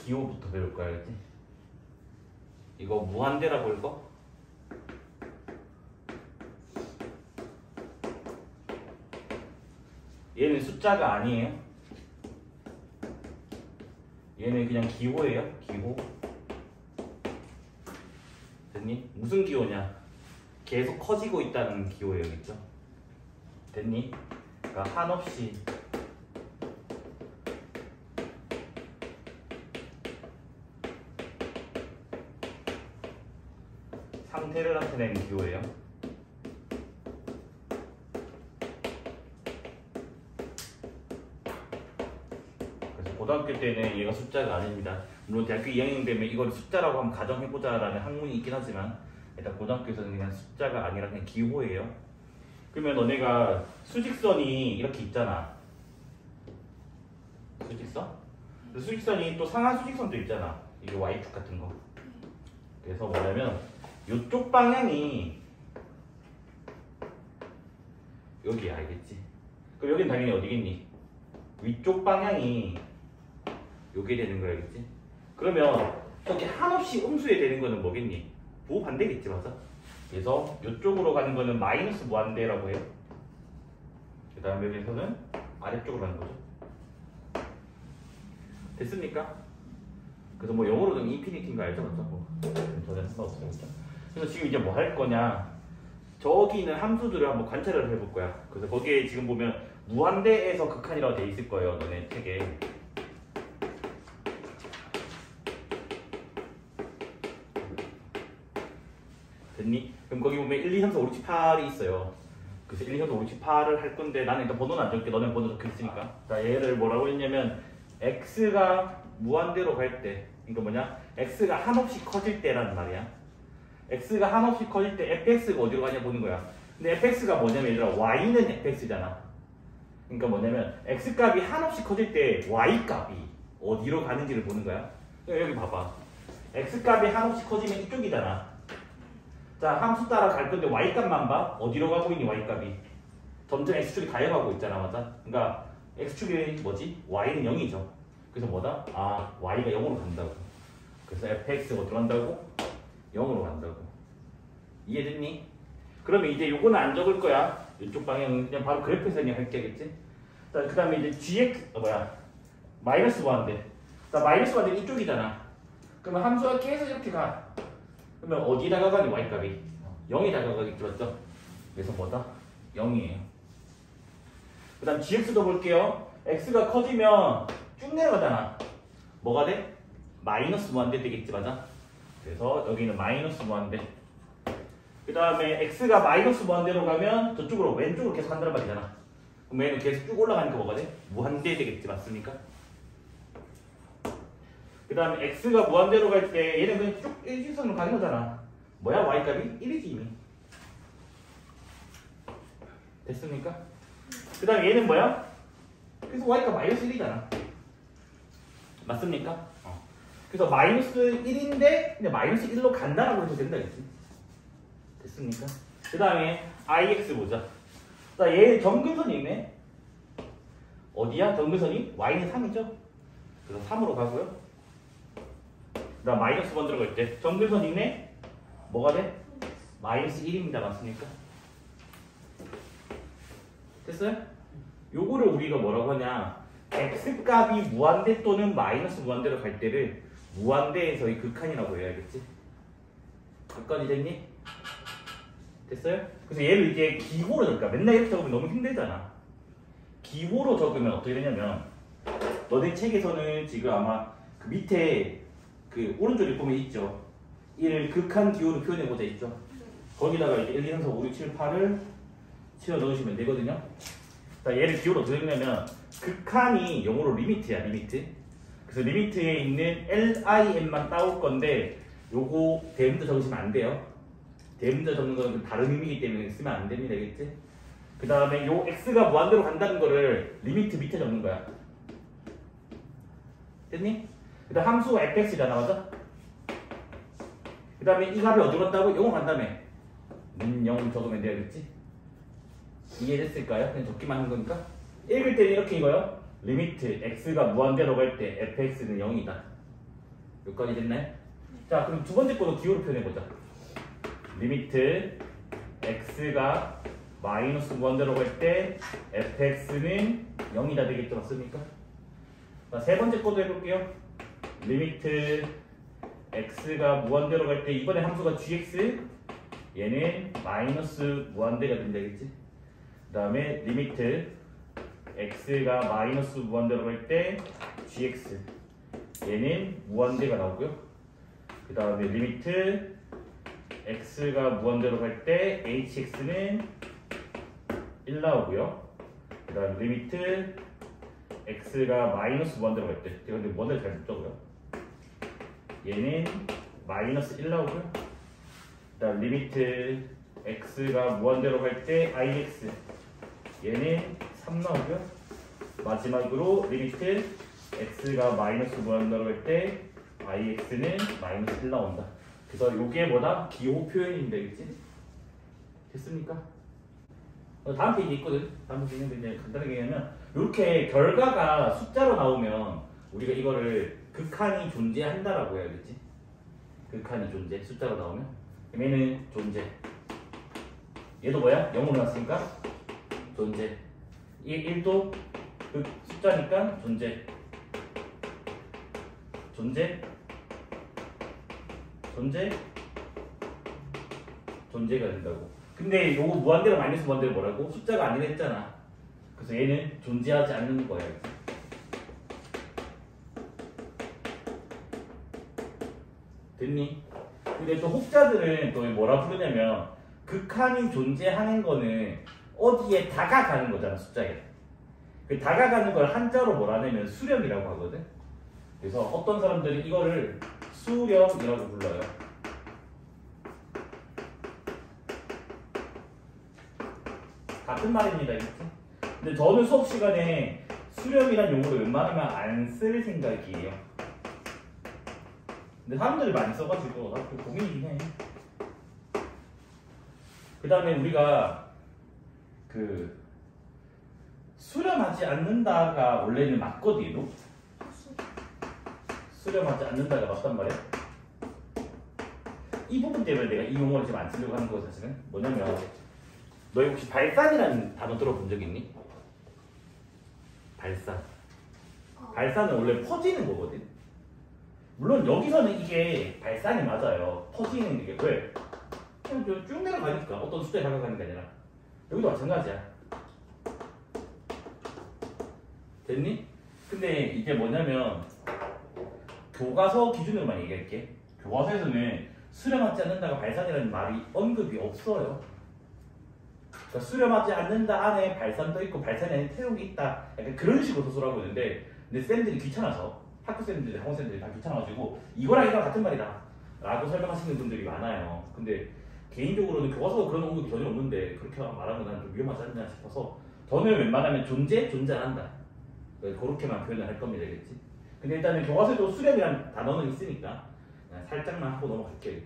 기호부터 배울 거야, 알겠지? 이거 무한대라고 읽어? 얘는 숫자가 아니에요. 얘는 그냥 기호예요. 기호. 됐니? 무슨 기호냐? 계속 커지고 있다는 기호예요. 그죠? 됐니? 그러니까 한없이 상태를 나타내는 기호예요. 그래서 고등학교 때는 얘가 숫자가 아닙니다. 물론 대학교 2학년 되면 이걸 숫자라고 한번 가정해보자라는 학문이 있긴 하지만 일단 고등학교에서는 그냥 숫자가 아니라 그냥 기호예요. 그러면 너네가 수직선이 이렇게 있잖아. 수직선? 수직선이 또 상한 수직선도 있잖아. 이게 Y축 같은 거. 그래서 뭐냐면 이쪽 방향이 여기야, 알겠지? 그럼 여긴 당연히 어디겠니? 위쪽 방향이 요게 되는 거야, 알겠지? 그러면 저렇게 한없이 음수에 되는 거는 뭐겠니? 부반대겠지, 맞아? 그래서 이쪽으로 가는 거는 마이너스 무한대라고 해요. 그 다음에 여기서는 아래쪽으로 가는 거죠. 됐습니까? 그래서 뭐 영어로는 인피니티인 거 알죠? 맞죠? 뭐 전혀 상관없어요. 그렇죠? 그래서 지금 이제 뭐 할 거냐? 저기 있는 함수들을 한번 관찰을 해볼 거야. 그래서 거기에 지금 보면 무한대에서 극한이라고 돼 있을 거예요. 너네 책에. 됐니? 그럼 거기 보면 1, 2, 3, 4, 5, 6, 7, 8이 있어요. 그래서 1, 2, 3, 4, 5, 6, 7, 8을 할 건데 나는 일단 번호는 안 적게 너는 번호 적혀 있으니까. 자, 얘를 뭐라고 했냐면 x가 무한대로 갈 때, 그러니까 뭐냐? x가 한없이 커질 때라는 말이야. x가 한없이 커질 때 fx가 어디로 가냐 보는 거야. 근데 fx가 뭐냐면 얘들아 y는 fx잖아. 그러니까 뭐냐면 x값이 한없이 커질 때 y값이 어디로 가는지를 보는 거야. 여기 봐봐. x값이 한없이 커지면 이쪽이잖아. 자, 함수 따라 갈 건데 y값만 봐. 어디로 가고 있니 y값이? 점점 x축이 가해가고 있잖아, 맞아? 그러니까 x축이 뭐지? y는 0이죠. 그래서 뭐다? 아, y가 0으로 간다고. 그래서 fx가 어디로 간다고? 0으로 간다고. 이해됐니? 그러면 이제 요거는 안 적을 거야. 이쪽 방향은 그냥 바로 그래프에서 그냥 할게겠지? 자, 그 다음에 이제 gx, 마이너스 무한대. 자, 마이너스 무한대 이쪽이잖아. 그러면 함수가 계속 이렇게 가. 그러면 어디다가 가니 y값이? 0에다가 가겠지, 맞죠? 그래서 뭐다? 0이에요. 그 다음 gx도 볼게요. x가 커지면 쭉 내려가잖아. 뭐가 돼? 마이너스 무한대 되겠지, 맞아? 그래서 여기는 마이너스 무한대. 그 다음에 x가 마이너스 무한대로 가면 저쪽으로 왼쪽으로 계속 간다는 말이잖아. 그럼 얘는 계속 쭉 올라가니까 뭐가 돼? 무한대 되겠지, 맞습니까? 그 다음에 x가 무한대로 갈 때 얘는 그냥 쭉 일직선으로 가는 거잖아. 뭐야? y값이 1이지 이미. 됐습니까? 그 다음에 얘는 뭐야? 그래서 y값 마이너스 1이잖아. 맞습니까? 그래서 마이너스 1인데 근데 마이너스 1로 간다라고 해도 된다겠지. 됐습니까? 그 다음에 ix 보자. 자, 얘 정근선이 있네. 어디야? 정근선이? y는 3이죠? 그래서 3으로 가고요. 그 다음 마이너스 1 들어갈 때 정근선 있네? 뭐가 돼? 마이너스 1입니다. 맞습니까? 됐어요? 요거를 우리가 뭐라고 하냐? x값이 무한대 또는 마이너스 무한대로 갈 때를 무한대에서의 극한이라고 해야 알겠지? 각각이 됐니? 됐어요? 그래서 얘를 이제 기호로 적을까? 맨날 이렇게 적으면 너무 힘들잖아. 기호로 적으면 어떻게 되냐면 너네 책에서는 지금 아마 그 밑에 그 오른쪽에 보면 있죠? 이를 극한 기호로 표현해보자 있죠? 거기다가 이제 1, 2, 3, 4, 5, 6, 7, 8을 채워 넣으시면 되거든요? 자, 얘를 기호로 어떻게 적냐면 극한이 영어로 리미트야, 리미트. 그래서 리미트에 있는 LIM만 따올 건데 요거 대문자 적으시면 안 돼요. 대문자 적는 거는 다른 의미이기 때문에 쓰면 안 됩니다, 알겠지? 그 다음에 요 x가 무한대로 간다는 거를 리미트 밑에 적는 거야. 됐니? 그 다음 함수가 fx잖아, 맞아? 그 다음에 이 값이 어디로 간다고? 0으로 간다며. 0 적으면 되겠지? 이해됐을까요? 그냥 적기만 한 거니까. 읽을 때는 이렇게 읽어요. 리미트 x가 무한대로 갈 때 fx는 0이다. 여기까지 됐네. 자, 그럼 두 번째 거도 기호로 표현해보자. 리미트 x가 마이너스 무한대로 갈 때 fx는 0이다 되겠죠, 맞습니까? 자, 세 번째 거도 해볼게요. 리미트 x가 무한대로 갈 때 이번에 함수가 gx, 얘는 마이너스 무한대가 된다겠지? 그 다음에 리미트 x가 마이너스 무한대로 갈 때 gx, 얘는 무한대가 나오고요. 그 다음에 리미트 x가 무한대로 갈 때 hx는 1 나오고요. 그 다음에 리미트 x가 마이너스 무한대로 갈 때, 제가 근데 무한대를 잘 못 적어요. 얘는 마이너스 1 나오고요. 그 다음 리미트 x가 무한대로 갈 때 ix, 얘는 3 나오고요. 마지막으로 리미트 x가 마이너스 무한대로 갈 때 ix는 마이너스 1 나온다. 그래서 이게 뭐다? 기호 표현이 되겠지? 됐습니까? 다음 페이지 있거든. 다음 페이지 있는데 이제 간단하게 얘기하면 이렇게 결과가 숫자로 나오면 우리가 이거를 극한이 존재한다라고 해야겠지? 극한이 존재, 숫자로 나오면 얘는 존재. 얘도 뭐야? 0으로 나왔으니까 존재. 1도 숫자니까 존재. 존재. 존재가 된다고. 근데 요거 무한대로 마이너스 무한대로 뭐라고? 숫자가 아니라 했잖아. 그래서 얘는 존재하지 않는 거야. 됐니? 근데 또 혹자들은 또 뭐라 부르냐면 극한이 존재하는 거는 어디에 다가가는 거잖아, 숫자에. 그 다가가는 걸 한자로 뭐라 하냐면 수렴이라고 하거든. 그래서 어떤 사람들은 이거를 수렴이라고 불러요. 같은 말입니다, 이렇게. 근데 저는 수업 시간에 수렴이란 용어를 웬만하면 안 쓸 생각이에요. 근데 사람들이 많이 써가지고 나도 고민이긴 해. 그 다음에 우리가 그 수렴하지 않는다가 원래는 맞거든요. 수렴하지 않는다가 맞단 말이야. 이 부분 때문에 내가 이 용어를 지금 안 쓰려고 하는 거 사실은 뭐냐면, 너희 혹시 발산이라는 단어 들어본 적 있니? 발산. 발산은 원래 퍼지는 거거든. 물론 여기서는 이게 발산이 맞아요. 퍼지는 게. 왜? 그냥 쭉 내려가니까. 어떤 숫자에 다가가는 게 아니라. 여기도 마찬가지야. 됐니? 근데 이게 뭐냐면 교과서 기준으로만 얘기할게. 교과서에서는 수렴하지 않는다가 발산이라는 말이 언급이 없어요. 그러니까 수렴하지 않는다 안에 발산도 있고 발산이 아닌 태용이 있다. 약간 그런 식으로 도서를 하고 있는데, 근데 쌤들이 귀찮아서, 학교쌤들이, 학원쌤들이 다 귀찮아가지고 이거랑 이거랑 같은 말이다 라고 설명하시는 분들이 많아요. 근데 개인적으로는 교과서가 그런 언급이 전혀 없는데 그렇게 말하면 난 좀 위험하지 않나 싶어서 저는 웬만하면 존재 안 한다. 그렇게만 표현을 할 겁니다. 알겠지? 근데 일단은 교과서에도 수렴이라는 단어는 있으니까 살짝만 하고 넘어갈게요.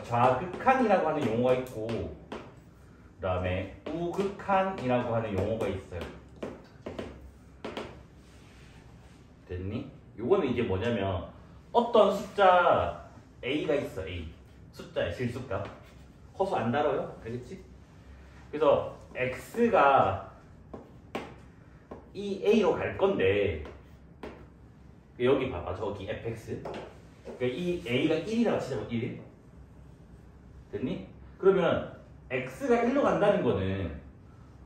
좌극한이라고 하는 용어가 있고, 그 다음에 우극한이라고 하는 용어가 있어요. 됐니? 요거는 이제 뭐냐면 어떤 숫자 A가 있어. A 숫자의 실수값. 허수 안 다뤄요. 알겠지? 그래서 X가 이 A로 갈 건데, 여기 봐봐. 저기 fx. 그러니까 이 A가 1이라고 치자고. 1. 됐니? 그러면 X가 1로 간다는 거는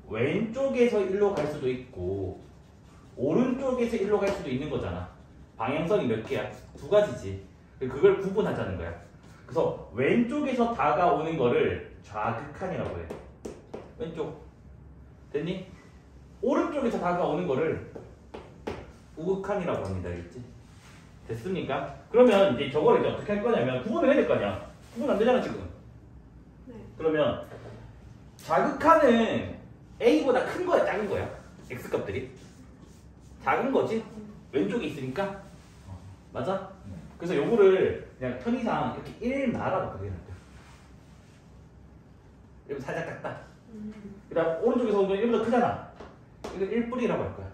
왼쪽에서 1로 갈 수도 있고 오른쪽에서 1로 갈 수도 있는 거잖아. 방향성이 몇 개야? 두 가지지. 그걸 구분하자는 거야. 그래서 왼쪽에서 다가오는 거를 좌극한이라고 해. 왼쪽. 됐니? 오른쪽에서 다가오는 거를 우극한이라고 합니다. 알겠지? 됐습니까? 그러면 이제 저거를 이제 어떻게 할 거냐면 구분을 해야 될 거 아니야. 구분 안 되잖아, 지금. 네. 그러면 좌극한은 A보다 큰 거야, 작은 거야? X값들이? 작은 거지? 왼쪽에 있으니까? 맞아? 그래서 요거를 그냥 편의상 이렇게 1 말아도 그게 낫다. 이렇게 살짝 작다. 그 다음 오른쪽에서 오면 1보다 크잖아. 이거 1뿌리라고 할 거야.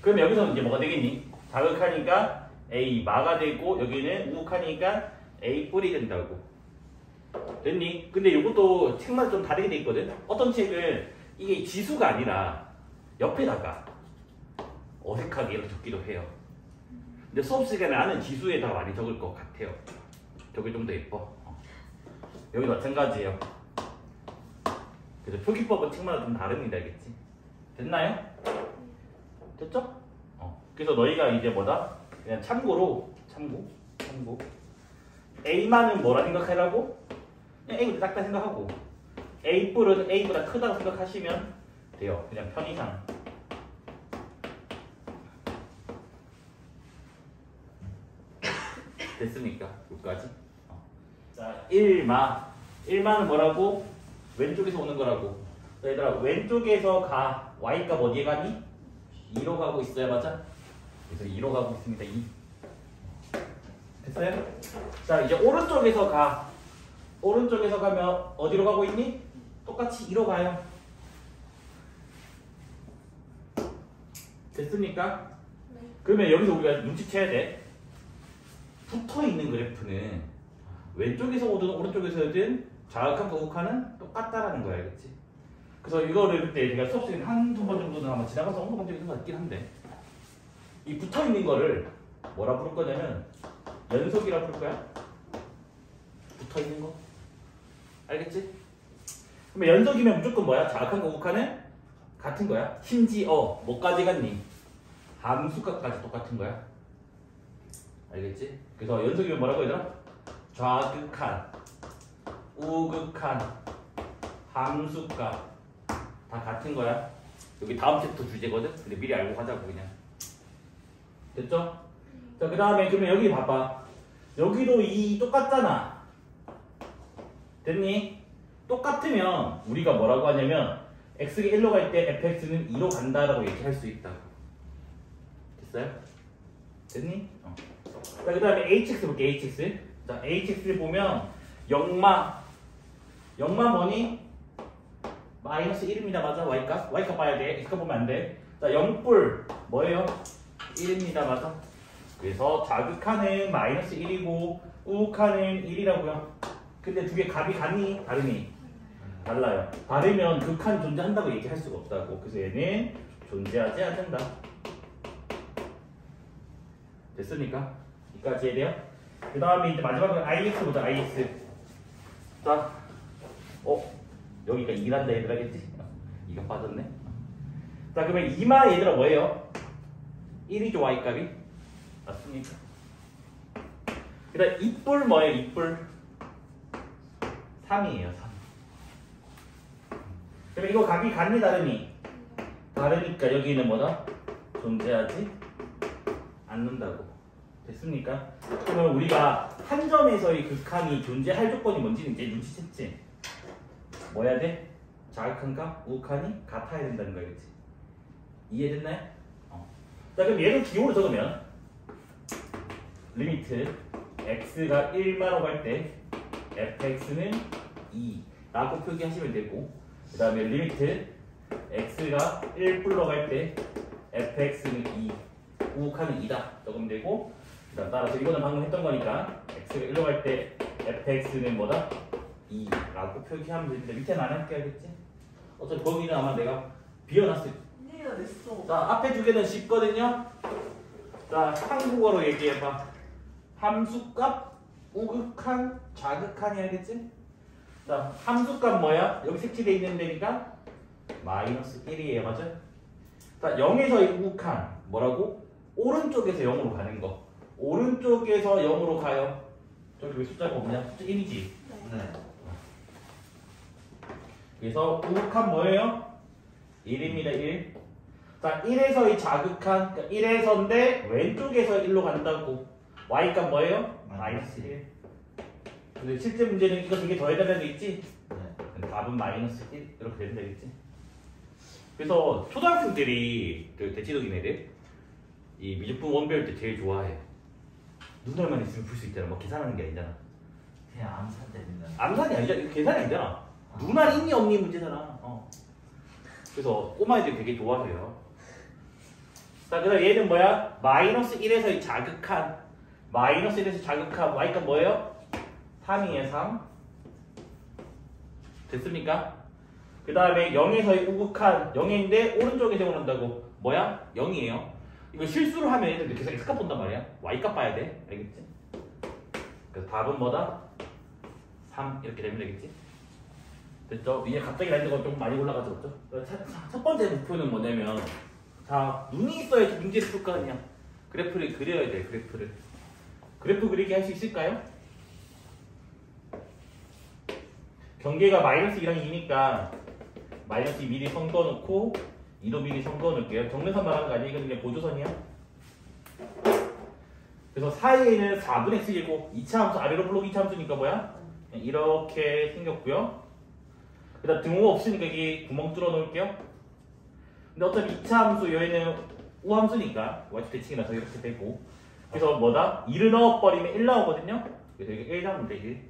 그럼 여기서는 이제 뭐가 되겠니? 자극하니까 A 마가 되고 여기는 우극하니까 A 뿔이 된다고. 됐니? 근데 이것도 책마다 좀 다르게 돼 있거든. 어떤 책은 이게 지수가 아니라 옆에다가 어색하게 이렇게 적기도 해요. 근데 수업 시간에 나는 지수에다가 많이 적을 것 같아요. 저게 좀 더 예뻐. 여기도 마찬가지예요. 그래서 표기법은 책마다 좀 다릅니다. 알겠지? 됐나요? 됐죠? 그래서 너희가 이제 뭐다? 그냥 참고 A만은 뭐라 생각하라고? 그냥 A보다 작다 생각하고 A 뿔은 A보다 크다고 생각하시면 돼요. 그냥 편의상. 됐습니까? 여기까지. 자, 1마는 뭐라고? 왼쪽에서 오는 거라고. 얘들아, 왼쪽에서 가. Y값 어디에 가니? 2로 가고 있어요. 맞아? 그래서 2로 가고 있습니다. 2. 됐어요? 자, 이제 오른쪽에서 가. 오른쪽에서 가면 어디로 가고 있니? 똑같이 2로 가요. 됐습니까? 네. 그러면 여기서 우리가 눈치채야 돼. 붙어있는 그래프는 왼쪽에서 오든 오른쪽에서 오든 자극한 거극하는 똑같다라는 거야. 알겠지? 그래서 이거를 그때 제가 수업 시간에 한두 번 정도는 아마 지나가서 언급한 적이 있는 것 같긴 한데 이 붙어있는 거를 뭐라 부를 거냐면 연속이라 부를 거야. 붙어있는 거. 알겠지? 그러면 연속이면 무조건 뭐야? 자극한 거극하는 같은 거야. 심지어 뭐까지 갔니? 함수값까지 똑같은 거야. 알겠지? 그래서 연속이면 뭐라고 얘들아? 좌극한, 우극한, 함수값 다 같은 거야. 여기 다음 챕터 주제거든? 근데 미리 알고 가자고 그냥. 됐죠? 자, 그 다음에 그러면 여기 봐봐. 여기도 이 똑같잖아. 됐니? 똑같으면 우리가 뭐라고 하냐면 x가 1로 갈 때 fx는 2로 간다라고 얘기할 수 있다고. 됐어요? 됐니? 자, 그 다음에 hx 볼게. hx. 자, hx를 보면 영마 뭐니? 마이너스 1입니다. 맞아? y값 봐야 돼. x값 보면 안 돼. 자, 0뿔 뭐예요? 1입니다. 맞아? 그래서 자극하는 마이너스 1이고 우극하는 1이라고요. 근데 두 개 값이 같니? 다르니? 달라요. 다르면 극한 존재한다고 얘기할 수가 없다고. 그래서 얘는 존재하지 않는다. 됐습니까? 여기까지 해야 돼요? 그 다음에 이제 마지막으로 ix 보자. ix. 자, 여기가 2란다 얘들아. 겠지? 이거 빠졌네. 자, 그러면 2마 얘들아 뭐예요? 1이죠. y값이. 맞습니까? 그 다음 2뿔 뭐예요? 2뿔 3이에요. 3. 그럼 이거 값이 같니 다르니? 다르니까 여기는 뭐다? 존재하지 않는다고. 됐습니까? 그러면 우리가 한 점에서의 극한이 존재할 조건이 뭔지는 이제 눈치챘지? 뭐 해야 돼? 자극한과 우극한이 같아야 된다는 거겠지? 이해됐나요? 자, 그럼 얘를 기호로 적으면 리미트 x가 1마로 갈 때 fx는 2라고 표기하시면 되고, 그 다음에 리미트 x가 1뿔로 갈 때 fx는 2, 우극하는 2다 적으면 되고, 그 다음 따라서 이거는 방금 했던 거니까 x가 1로 갈 때 fx는 뭐다? 2라고 표기하면 되는데 밑에는 안 할게. 알겠지? 어차피 거기는 아마 내가 비워놨을. 이해가 됐어. 자, 앞에 두 개는 쉽거든요. 자, 한국어로 얘기해봐. 함수값, 우극한, 좌극한이 알겠지? 자, 함수값 뭐야? 여기 색칠되어 있는 데니까 마이너스 1이에요. 맞아? 자, 0에서 우극한 뭐라고? 오른쪽에서 0으로 가는 거. 오른쪽에서 0으로 가요. 저기 왜 숫자가 없냐? 숫자 1이지? 네. 그래서 우극한 뭐예요? 1입니다. 1. 자, 1에서 이 자극한, 그러니까 1에서인데 왼쪽에서 1로 간다고. y값 뭐예요? 마이너스 1. 근데 실제 문제는 이거 되게 더해달라는 게 있지? 네. 답은 마이너스 1 이렇게 되면 되겠지? 그래서 초등학생들이 그 대치동인 애들 이 미적분 원 배울 때 제일 좋아해. 눈알만 있으면 풀 수 있잖아. 뭐 계산하는 게 아니잖아. 그냥 암산 때린다. 암산이 아니잖아. 이거 계산이 아니잖아. 눈알 있니 없니 문제잖아. 그래서 꼬마애들이 되게 좋아해요. 자, 그다음 얘는 뭐야? 마이너스 1에서의 자극한 마이너스 1에서 자극한 y값 뭐예요? 3이에요 3. 됐습니까? 그 다음에 0에서의 우극한 0인데 오른쪽에 세워놓는다고 뭐야? 0이에요. 이거 실수를 하면 얘들 계속 x값 본단 말이야. y값 봐야 돼. 알겠지? 그래서 답은 뭐다? 3 이렇게 되면 되겠지? 됐죠? 이게 갑자기 라인드가 좀 많이 올라가죠, 그렇죠? 첫 번째 목표는 뭐냐면 자, 눈이 있어야지 문제를 풀 거 아니야. 그래프를 그려야 돼, 그래프를. 그래프 그리기 할 수 있을까요? 경계가 마이너스 2랑 2니까 마이너스 2 미리 선 그어놓고 2도 미리 선 그어놓을게요. 정면선 말하는 거 아니에요? 이건 그냥 보조선이야. 그래서 사이에는 4분의 x이고 2차 함수 아래로 블록 2차 함수니까 뭐야? 이렇게 생겼고요. 그 다음 등호가 없으니까 여기 구멍 뚫어 놓을게요. 근데 어차피 2차 함수 여기는 우함수니까 y축 대칭이라서 이렇게 되고 그래서 뭐다? 2를 넣어버리면 1 나오거든요. 그래서 여기 1 나오면 돼. 1.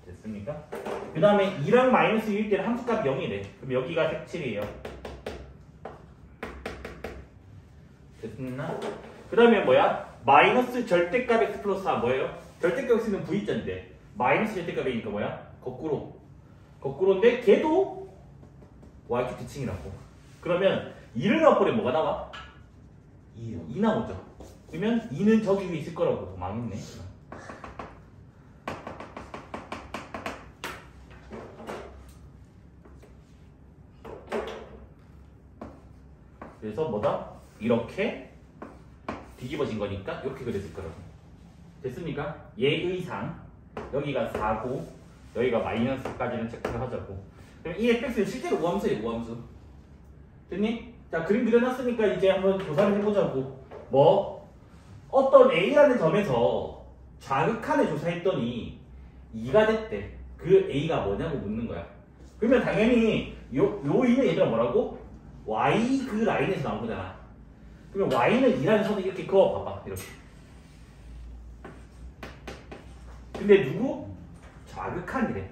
됐습니까? 그 다음에 2랑 마이너스 1일 때는 함수값이 0이래. 그럼 여기가 색칠이에요. 됐나? 그 다음에 뭐야? 마이너스 절대값 x 플러스 4 뭐예요? 절대값 x는 v자인데 마이너스 절대값 a니까 뭐야? 거꾸로인데 걔도 y축 대칭이라고. 그러면 2를 넣어버리면 뭐가 나와? 2요. 2 나오죠. 그러면 2는 저기 위에 있을 거라고. 망했네. 그래서 뭐다? 이렇게 뒤집어진 거니까 이렇게 그렸을 거라고. 됐습니까? 예의상 여기가 4고 여기가 마이너스까지는 체크를 하자고. 그럼 이 fx는 실제로 우함수예요. 우함수. 됐니? 자, 그림 그려놨으니까 이제 한번 조사를 해보자고. 뭐 어떤 a라는 점에서 자극한을 조사했더니 2가 됐대. 그 a가 뭐냐고 묻는 거야. 그러면 당연히 요 2는 얘들아 뭐라고? y 그 라인에서 나온 거잖아. 그러면 y는 2라는 선을 이렇게 그어봐봐. 이렇게. 근데 누구? 자극한이래.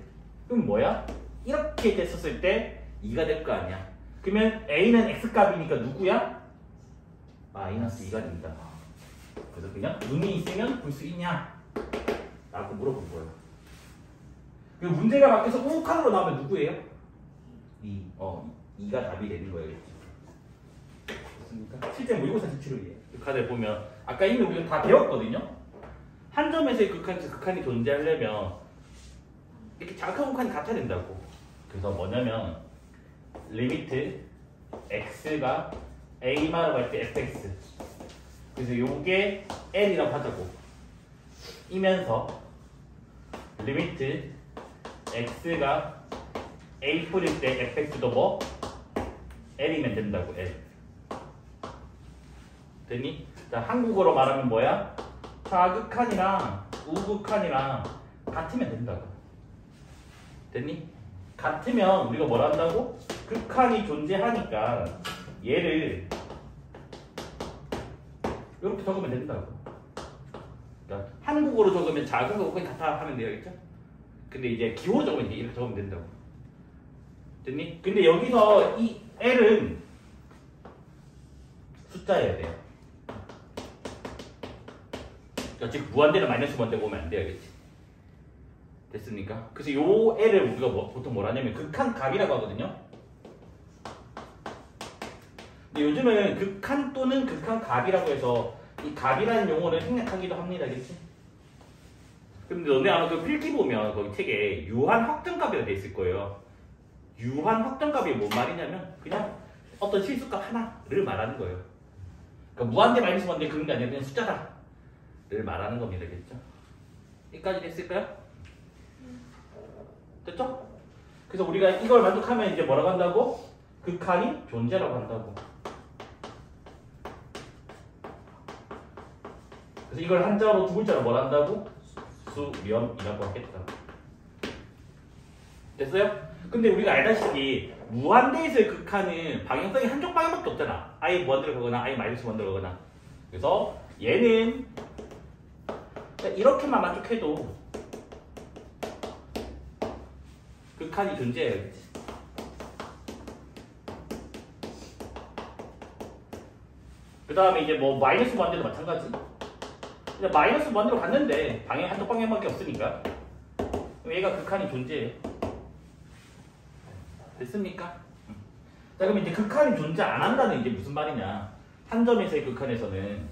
그럼 뭐야? 이렇게 됐었을 때 2가 될 거 아니야. 그러면 a는 x값이니까 누구야? 마이너스 2가 된다. 그래서 그냥 눈이 있으면 볼 수 있냐? 라고 물어본 거예요. 그리고 문제가 바뀌어서 우극한으로 나오면 누구예요? 2. 2가 답이 되는 거예요. 됐습니까? 실제 모의고사 기출이에요. 극한을 보면 아까 이미 우리가 다 배웠거든요. 한 점에서의 극한에서 극한이 존재하려면 이렇게 자극한 극한이 같아야 된다고. 그래서 뭐냐면 리미트 x가 a마로 갈 때 fx 그래서 요게 l이라고 하자고. 이면서 리미트 x가 a 뿌릴 때 fx도 뭐 l이면 된다고. l 됐니? 자, 한국어로 말하면 뭐야? 좌극한이랑 우극한이랑 같으면 된다고. 됐니? 같으면 우리가 뭘 한다고? 극한이 존재하니까 얘를 이렇게 적으면 된다고. 그러니까 한국어로 적으면 좌극과 우극이 같아 하면 되겠죠? 근데 이제 기호로 적으면 이렇게 적으면 된다고. 됐니? 근데 여기서 이 L은 숫자여야 돼요. 그러니까 즉 무한대는 마이너스 무한대 보면 안 돼야겠지. 됐습니까? 그래서 요 L을 우리가 보통 뭐라 하냐면 극한값이라고 하거든요. 근데 요즘은 극한 또는 극한값이라고 해서 이 값이라는 용어를 생략하기도 합니다. 알겠지? 근데 너네 아마 그 필기 보면 거기 책에 유한 확정값이라고 돼 있을 거예요. 유한 확정값이 뭔 말이냐면 그냥 어떤 실수값 하나를 말하는 거예요. 그러니까 무한대 마이너스 무한대 그런 게 아니라 그냥 숫자다를 말하는 겁니다. 알겠죠? 여기까지 됐을까요? 됐죠? 그래서 우리가 이걸 만족하면 이제 뭐라고 한다고? 극한이 존재라고 한다고. 그래서 이걸 한자로 두 글자로 뭘 한다고? 수렴이라고 하겠다. 됐어요? 근데 우리가 알다시피 무한대에서의 극한은 방향성이 한쪽 방향밖에 없잖아. 아예 무한대로 가거나 아예 마이너스 무한대로 가거나. 그래서 얘는 이렇게만 만족해도 극한이 존재해야겠지. 그 다음에 이제 뭐 마이너스 무한대도 마찬가지. 근데 마이너스 무한대로 갔는데 방향 한쪽 방향밖에 없으니까 얘가 극한이 존재해요. 됐습니까? 자 그럼 이제 극한이 존재 안 한다는 이게 무슨 말이냐? 한 점에서의 극한에서는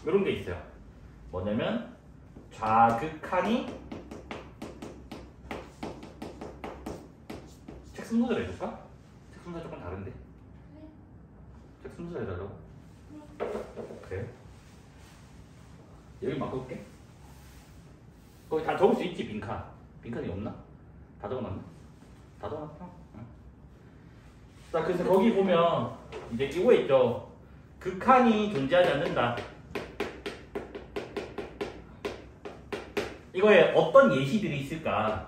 이런 게 있어요. 뭐냐면 좌극한이 책 순서대로 해줄까? 책 순서 조금 다른데? 책 순서대로 해달라고? 그래? 여기 바꿔볼게. 거기 다 적을 수 있지 빈칸. 빈칸이 없나? 다 적어놨나? 다 적어놨다. 응. 자 그래서 거기 보면 이제 이거 있죠. 극한이 존재하지 않는다. 이거에 어떤 예시들이 있을까?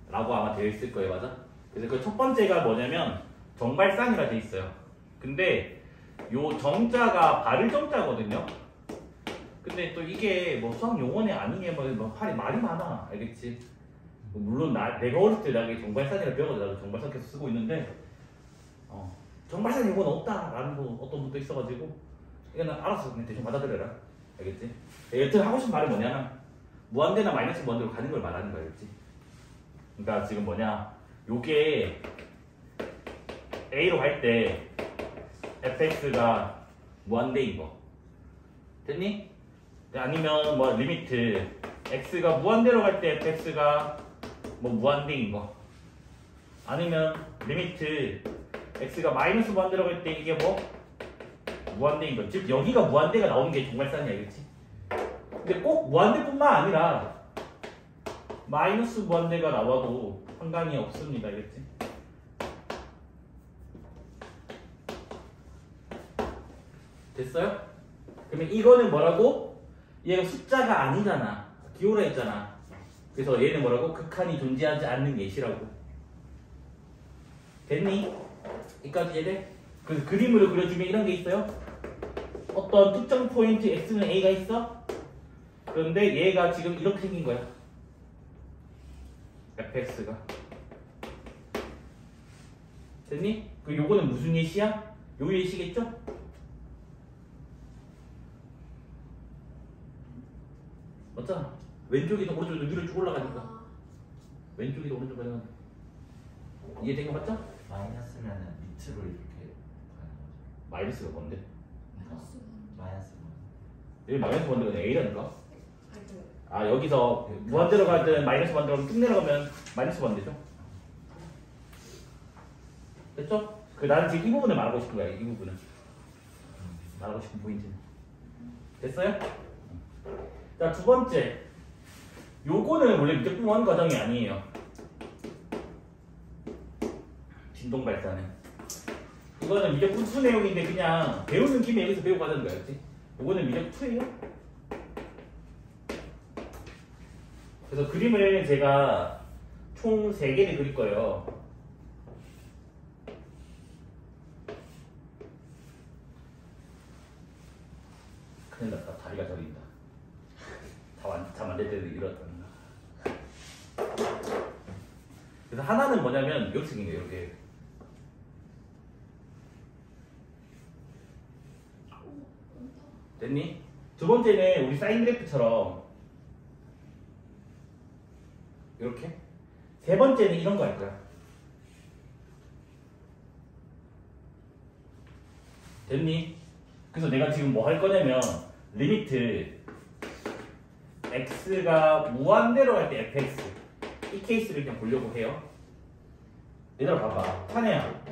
라고 아마 되어 있을 거예요. 맞아? 그래서 그 첫 번째가 뭐냐면 정발산이라 되어 있어요. 근데 요 정자가 발을 정자거든요. 근데 또 이게 뭐 수학 용어네 아니게 뭐 말이 많아. 알겠지? 물론 내가 어렸을 때 나게 정발산이라 배워가지고 나도 정발산 계속 쓰고 있는데 정발산 용어는 없다라는 거 어떤 분도 있어가지고 이거는 알아서 그냥 대충 받아들여라. 알겠지? 여튼 하고 싶은 말은 뭐냐면 무한대나 마이너스 무한대로 가는 걸 말하는 거야. 알겠지? 그러니까 지금 뭐냐 요게 A로 갈 때 fx가 무한대인 거 됐니? 아니면 뭐 리미트 x가 무한대로 갈 때 fx가 뭐 무한대인 거 아니면 리미트 x가 마이너스 무한대로 갈 때 이게 뭐 무한대인 거. 즉 여기가 무한대가 나오는 게 정말 싼이 알겠지? 근데 꼭 무한대뿐만 아니라 마이너스 무한대가 나와도 상관이 없습니다. 알겠지? 됐어요? 그러면 이거는 뭐라고? 얘가 숫자가 아니잖아. 기호라 했잖아. 그래서 얘는 뭐라고? 극한이 존재하지 않는 예시라고. 됐니? 여기까지 이해돼? 그래서 그림으로 그려주면 이런 게 있어요. 어떤 특정 포인트 x는 a가 있어? 그런데 얘가 지금 이렇게 생긴 거야. fx가. 됐니? 그 요거는 무슨 예시야? 요 예시겠죠? 맞잖아. 왼쪽이든 오른쪽이든 위로 쭉 올라가니까. 왼쪽이든 오른쪽이든 가니까. 이해된 거 맞죠? 마이너스면은 밑으로 이렇게 가는 거죠. 마이너스가 뭔데? 마이너스 여기 마이너스 번들은 A라니까? 아니 그 아 여기서 무한대로 가든 마이너스 무한대로 가든 쭉 내려가면 마이너스 번되죠? 됐죠? 나는 지금 이 부분을 말하고 싶은 거야. 이 부분은 말하고 싶은 포인트는 됐어요? 자 두 번째 요거는 원래 무조건 원 과정이 아니에요. 진동 발사는 이거는 미적 푸 내용인데 그냥 배우는 김에 여기서 배우고 가자는 거야. 그치? 요거는 미적 2예요. 그래서 그림을 제가 총 3개를 그릴 거예요. 큰일 났다. 다리가 저린다. 잠 안 될 때도 이렇다. 그래서 하나는 뭐냐면 이렇게 생긴 거예요. 이렇게. 됐니? 두 번째는 우리 사인 그래프처럼 이렇게. 세 번째는 이런 거 할 거야. 됐니? 그래서 내가 지금 뭐 할 거냐면 리미트 x가 무한대로 갈 때 fx 이 케이스를 그냥 보려고 해요. 얘들아 봐봐. 타네야.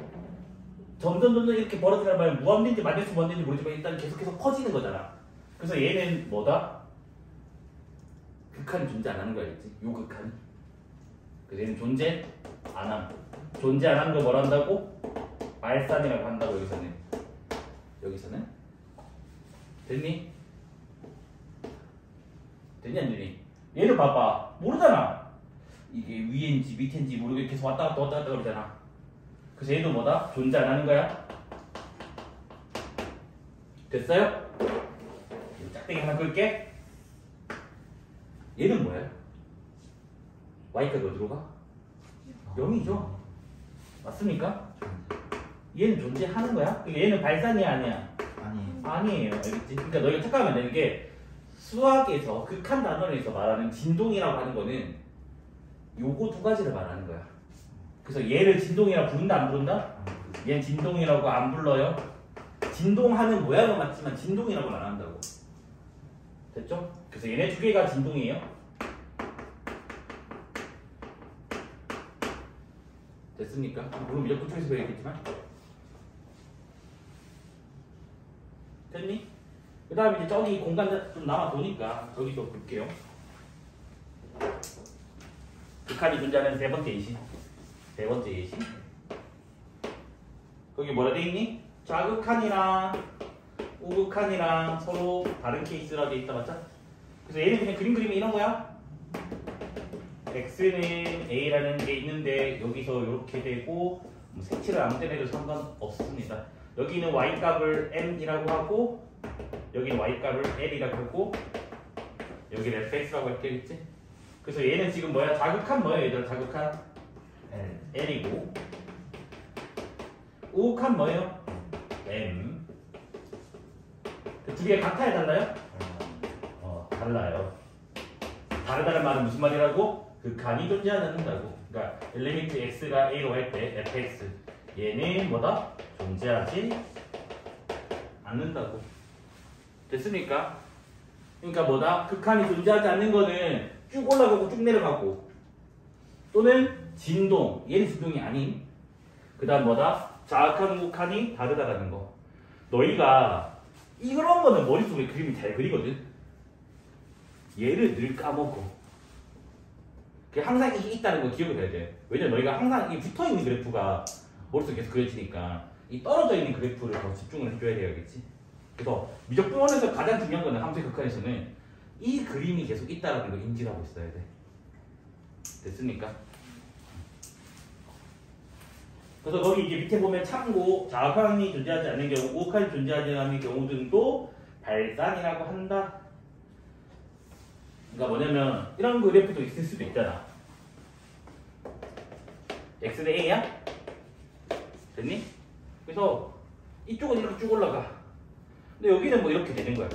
점점 이렇게 벌어지는 말은 무한대인지 마이너스 무한대인지 모르지만 일단 계속해서 커지는 거잖아. 그래서 얘는 뭐다? 극한이 존재 안 하는 거야. 알겠지? 요 극한. 그래서 얘는 존재 안 함. 존재 안 하는 거 뭐라 한다고? 발산이라고 한다고 여기서는. 여기서는. 됐니? 됐니 안 되니? 얘를 봐봐. 모르잖아. 이게 위인지 밑인지 모르게 계속 왔다 갔다 그러잖아. 그래서 얘도 뭐다? 존재 안 하는 거야? 됐어요? 짝대기 하나 끌게. 얘는 뭐야? y가 어디로 가? 0이죠? 맞습니까? 얘는 존재하는 거야? 얘는 발산이야 아니야? 아니. 아니에요. 알겠지? 그러니까 너희가 착각하면 되는 게 수학에서 극한 단원에서 말하는 진동이라고 하는 거는 요거 두 가지를 말하는 거야. 그래서 얘를 진동이라고 부른다 안 부른다? 얘는 진동이라고 안 불러요. 진동하는 모양은 맞지만 진동이라고 안 한다고. 됐죠? 그래서 얘네 두 개가 진동이에요. 됐습니까? 물론 미적분 쪽에서 배웠겠지만. 됐니? 그 다음에 이제 저기 공간 좀 남아도니까 저기서 볼게요. 극한이 존재하는 세 번째 예시. 세 번째 예시. 거기 뭐라 돼 있니? 좌극한이랑 우극한이랑 서로 다른 케이스라 돼 있다 맞죠? 그래서 얘는 그냥 그림이 이런 거야. x는 a라는 게 있는데 여기서 이렇게 되고 뭐 색칠을 아무 때나 해도 상관없습니다. 여기는 y값을 m이라고 하고 여기는 y값을 l이라고 하고 여기는 fx라고 했겠지? 그래서 얘는 지금 뭐야? 자극한 뭐예요 얘들아? 자극한 l이고 우극한 뭐예요? m. 두 개 같아요 달라요? 달라요. 다르다는 말은 무슨 말이라고? 극한이 존재하지 않는다고. 그러니까 리미트 x가 a로 할 때 fx 얘는 뭐다? 존재하지 않는다고. 됐습니까? 그러니까 뭐다? 극한이 존재하지 않는 거는 쭉 올라가고 쭉 내려가고 또는 진동 얘는 진동이 아닌 그 다음 뭐다? 자극한 우극한이 다르다라는 거. 너희가 이런 거는 머릿속에 그림이 잘 그리거든. 얘를 늘 까먹어. 항상 이게 있다는 거 기억을 해야 돼. 왜냐면 너희가 항상 이 붙어있는 그래프가 머릿속에 계속 그려지니까 이 떨어져 있는 그래프를 더 집중을 해줘야 되겠지. 그래서 미적분원에서 가장 중요한 거는 함수의 극한에서는 이 그림이 계속 있다는 걸 인지를 하고 있어야 돼. 됐습니까? 그래서 거기 이제 밑에 보면 참고 자극한이 존재하지 않는 경우, 우극한이 존재하지 않는 경우 등도 발산이라고 한다. 그러니까 뭐냐면 이런 그래프도 있을 수도 있잖아. x는 a야? 됐니? 그래서 이쪽은 이렇게 쭉 올라가. 근데 여기는 뭐 이렇게 되는 거야.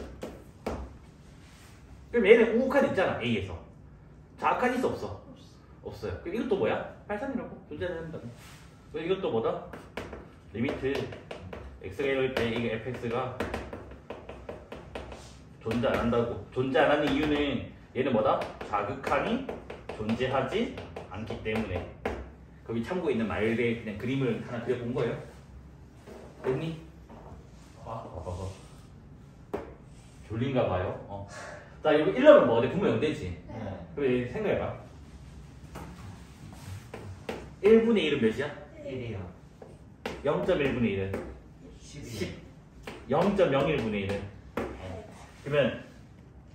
그럼 얘는 우극한 있잖아 a에서. 자극한 있어 없어? 없어요. 그럼 이것도 뭐야? 발산이라고 존재하지 않는다고. 그래서 이것도 뭐다? 리미트 x가 이럴 때 이게 fx가 존재 안 한다고. 존재 안 하는 이유는 얘는 뭐다? 자극한이 존재하지 않기 때문에. 거기 참고에 있는 말의 그냥 그림을 하나 그려본 거예요. 됐니? 졸린가 봐요. 자, 이거 1러면 뭐? 내 분명 연대지? 네. 그래, 생각해봐. 1분의 1은 몇이야? 1이요. 0.1분의 1은? 10. 0.01분의 1은? 그러면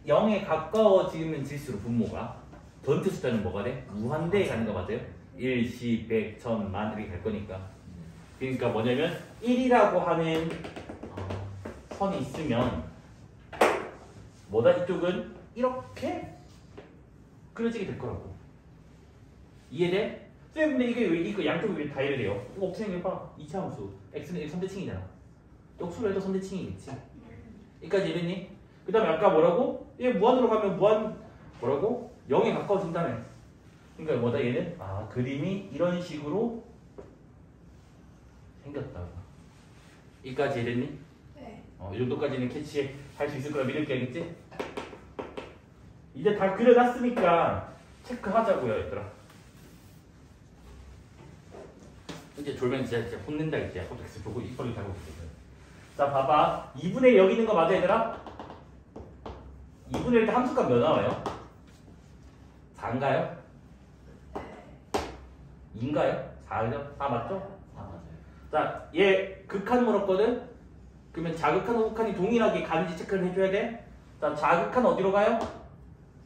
0에 가까워지면 질수록 분모가 전체 숫자는 뭐가 돼? 무한대에 가는 거 맞아요? 1, 10, 100, 1000, 만 이렇게 갈 거니까. 그러니까 뭐냐면 1이라고 하는 선이 있으면 뭐다? 이쪽은 이렇게 그려지게 될 거라고. 이해돼? 쌤 근데 이게 왜 이거 양쪽이 왜 다 이래요? 이거 어떻게 생각해봐. 이차함수 x는 1 선대칭이잖아. 역수로 해도 선대칭이겠지. 여기까지 이랬니? 그 다음에 아까 뭐라고? 얘 무한으로 가면 무한 뭐라고? 0에 가까워진다며. 그러니까 뭐다 얘는? 그림이 이런 식으로 생겼다고. 여기까지 이랬니? 네. 이 정도까지는 캐치할 수 있을 거라 믿을게. 알겠지? 이제 다 그려놨으니까 체크하자고요 얘들아. 이제 졸면 진짜 혼낸다 이제. 갑자기 보고 이빨이 달고 있거든. 자 봐봐. 2분의 1 여기 있는 거 맞아 얘들아? 2분의 1 때 함수값 몇 나와요? 4인가요? 2인가요? 4죠? 4 맞죠? 4 맞아요. 자, 얘 극한 물었거든? 그러면 자극한 우극한이 동일하게 가는지 체크를 해줘야 돼. 자, 자극한 어디로 가요?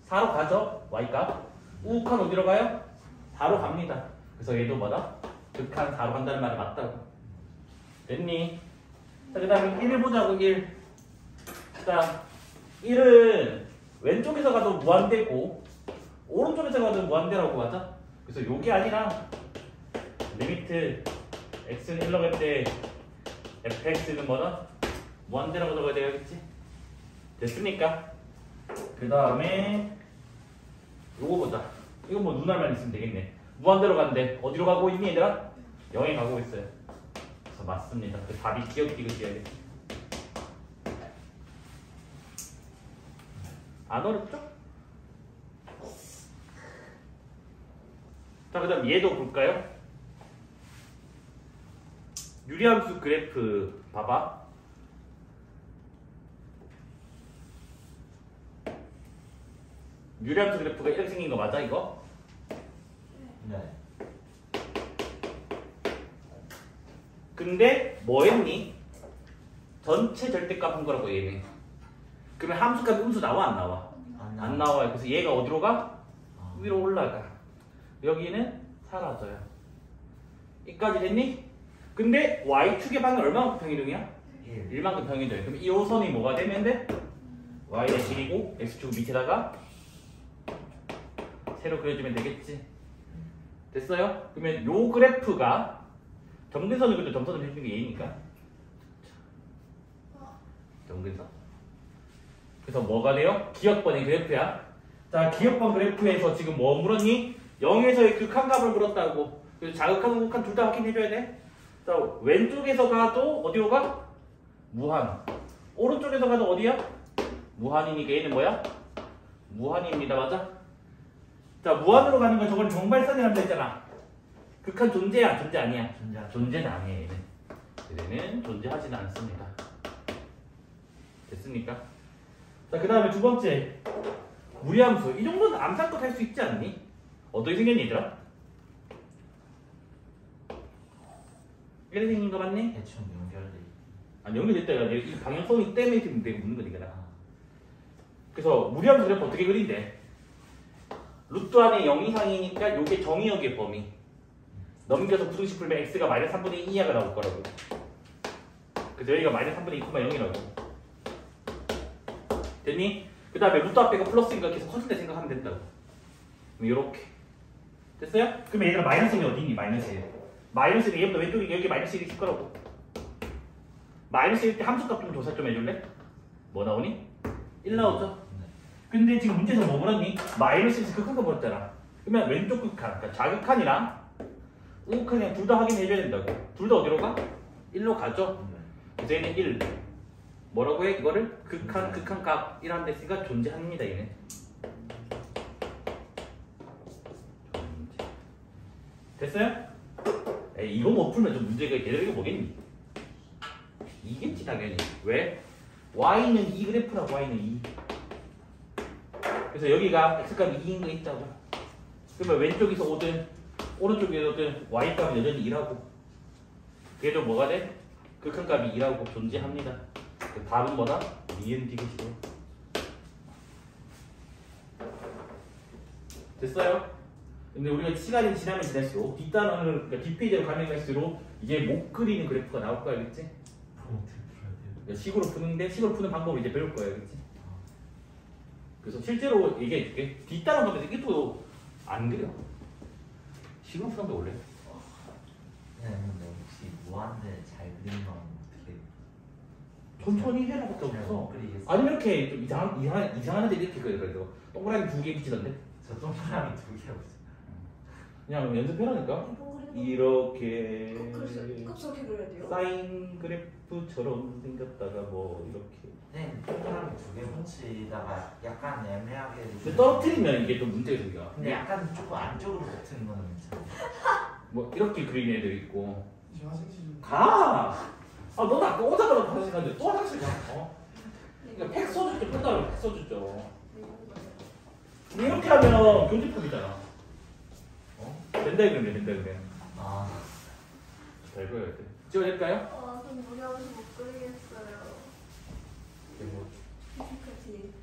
4로 가죠? y값. 우극한 어디로 가요? 4로 갑니다. 그래서 얘도 뭐다? 극한 4로 간다는 말이 맞다고. 됐니? 자, 그 다음에 1을 보자고 1. 자, 1은 왼쪽에서 가도 무한대고 오른쪽에서 가도 무한대라고 맞아? 그래서 요게 아니라 리미트 x는 1로 갈 때 fx는 뭐다? 무한대라고 적어야 되겠지? 됐습니까? 그 다음에 요거 보자. 이거 뭐 눈알만 있으면 되겠네. 무한대로 간대. 어디로 가고 있니 얘들아? 0에 가고 있어요. 그래서 맞습니다. 그 답이 기억되겠지. 안 어렵죠? 자, 그 다음 얘도 볼까요? 유리함수 그래프 봐봐. 유리함수 그래프가 이렇게 생긴 거 맞아 이거? 네. 근데 뭐 했니? 전체 절대값 한 거라고 얘네. 그러면 함수값 음수 나와 안 나와? 안 나와요. 그래서 얘가 어디로 가? 위로 올라가. 여기는 사라져요. 여기까지 됐니? 근데 y축의 방향 얼마만큼 평이동이야? 1만큼 평이동이야. 그럼 이 호선이 뭐가 되면 돼? y-1이고 x축 밑에다가 세로 그려주면 되겠지. 됐어요? 그러면 요 그래프가 점근선을 그려 점선을 해주는 게 얘니까. 점근선. 그래서 뭐가 돼요? 기역번의 그래프야. 자, 기역번 그래프에서 지금 뭐 물었니? 0에서의 극한값을 물었다고. 그래서 자극한, 극한 둘 다 확인해줘야 돼. 자, 왼쪽에서 가도 어디로 가? 무한. 오른쪽에서 가도 어디야? 무한이니까 얘는 뭐야? 무한입니다. 맞아? 자, 무한으로 가는 건 저건 정발선이라고 했잖아. 극한 존재야? 존재 아니야? 존재는 아니에요. 얘는. 얘는 존재하지는 않습니다. 됐습니까? 자, 그 다음에 두 번째. 무리함수. 이 정도는 암산껏 할 수 있지 않니? 어떻게 생겼니, 얘들아? 이렇게 생긴 거 맞니? 대충 연결돼. 아니, 연결됐다. 이 방향성이 때문에 지금 내가 묻는 거니까. 그래서 무리함수 그래프 어떻게 그린대? 루트 안에 0 이상이니까 요게 정의역의 범위. 넘겨서 부등식 풀면 x가 마이너스 3분의 2 이하가 나올 거라고. 그래서 여기가 마이너스 3분의 2,0이라고. 됐니? 그 다음에 루트 앞에가 플러스니까 계속 커진다 생각하면 된다고. 그럼 요렇게. 됐어요? 그럼 얘들아 마이너스 1이 어디 있니? 마이너스 1. 마이너스 1이 얘보다 왼쪽에 여기 마이너스 1이 있을 거라고. 마이너스 1때 함수값 좀 조사 좀 해줄래? 뭐 나오니? 1 나오죠? 근데 지금 문제에서 뭐 물었니? 마이너스 1에서 극한값 물었잖아. 그러면 왼쪽 극한, 그러니까 좌극한이랑 우극한이랑 둘 다 확인해줘야 된다고. 둘 다 어디로 가? 1로 가죠? 그래서 얘는 1. 뭐라고 해? 이거를 극한, 극한값 1한데 있으니까 존재합니다. 얘는. 됐어요? 에이, 이거 못 풀면 좀 문제가 얘들 이거 뭐겠니? 이겠지 당연히. 왜? y는 2 그래프라고. y는 2. 그래서 여기가 x값이 2인 거 있다고. 그러면 왼쪽에서 오든 오른쪽에서 오든 y값은 여전히 2라고. 그래도 뭐가 돼? 극한값이 2라고 존재합니다. 그 답은 뭐다? 니은 디귿이고. 됐어요? 근데 우리가 시간이 지나면 지날수록 뒷단원을, 그러니까 뒷페이지로 가면 갈수록 이제 못 그리는 그래프가 나올 거야, 알겠지? 어떻게 풀어야 돼요? 그러니까 식으로 푸는데 식으로 푸는 방법을 이제 배울 거야, 알겠지? 그래서 실제로 얘기해줄게. 뒷단원 가면 이것도 안 그려. 식으로 푸는 게 원래. 네, 근데 혹시 무한대 잘 그리는 건 어떻게? 천천히 해라 밖에 잘 없어. 못 그리겠어요. 아니면 이렇게 좀 이상한데 이렇게 그려. 그래도 동그라미 2개 붙이던데. 저 동그라미 2개라고 있어요. 그냥 연습해라니까. 이렇게 꼭 저렇게 그려야 돼요? 사인 그래프처럼 생겼다가 뭐 이렇게. 네, 동그라미 2개 붙이다가 약간 애매하게. 근데 떨어뜨리면 이게 또 문제가 생겨. 근데 약간 조금 안쪽으로 붙은 거는 괜찮아요. 뭐 이렇게 그리는 애들 있고. 저 화장실 좀 가. 아 너는 아까 오자마자 화장실 갔는데 또 화장실 가. 그러니까 팩 써줬죠. 끝나면 팩 써줬죠. 이렇게 하면 교집합이잖아. 된다 그러면 된다 그러면. 아, 잘 그려야 돼. 찍어낼까요? 아, 전 무리하면서 못 그리겠어요. 뭐 어떡하지?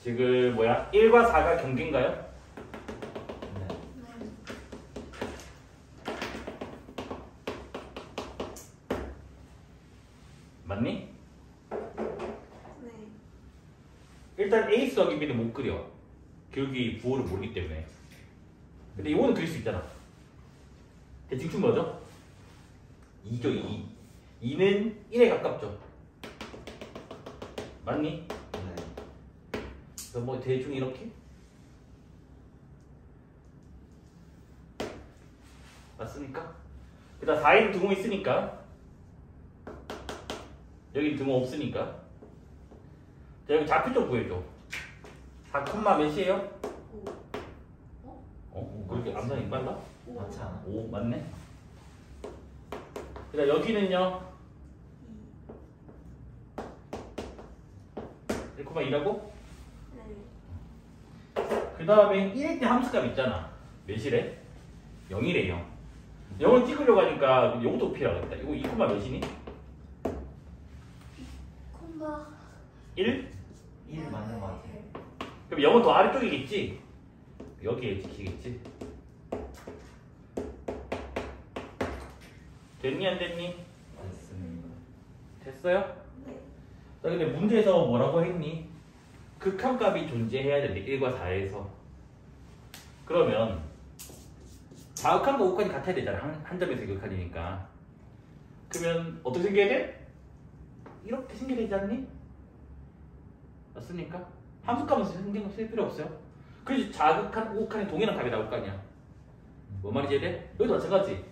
지금 뭐야? 1과 4가 경계인가요? 네. 맞니? 네. 일단 A 수학이면 못 그려. 교육이 부호를 모르기 때문에. 근데 이거는 그릴 수 있잖아. 대칭축 뭐죠? 2죠 2. 2는 1에 가깝죠. 맞니? 네. 그래서 뭐 대충 이렇게 맞습니까? 그다음 4인 등호 있으니까 여기 등호 없으니까 자 여기 좌표 좀 구해줘. 4 몇이에요? 5. 그렇게 암산이 빨라? 5. 맞지 않아? 5 맞네. 그다음 여기는요 1,2라고? 네. 그 다음에 1일 때 함수값 있잖아. 몇이래? 0이래 0. 0을 찍으려고 하니까 이것도 필요하겠다. 이거 2, 몇이니? 콤마. 1? 1 맞는 거 같아. 그럼 0은 더 아래쪽이겠지? 여기에 지키겠지? 됐니 안 됐니? 됐습니다. 됐어요? 네. 자 근데 문제에서 뭐라고 했니? 극한값이 존재해야 되는데 1과 4에서 그러면 좌극한과 우극한이 같아야 되잖아. 한 점에서 극한이니까. 그러면 어떻게 생겨야 돼? 이렇게 생겨야 되지 않니? 맞습니까? 함수값은 신경 쓸 필요 없어요. 그래서 좌극한, 우극한이 동일한 값이 나올 거 아니야. 뭐 말인지 이해돼? 여기도 마찬가지.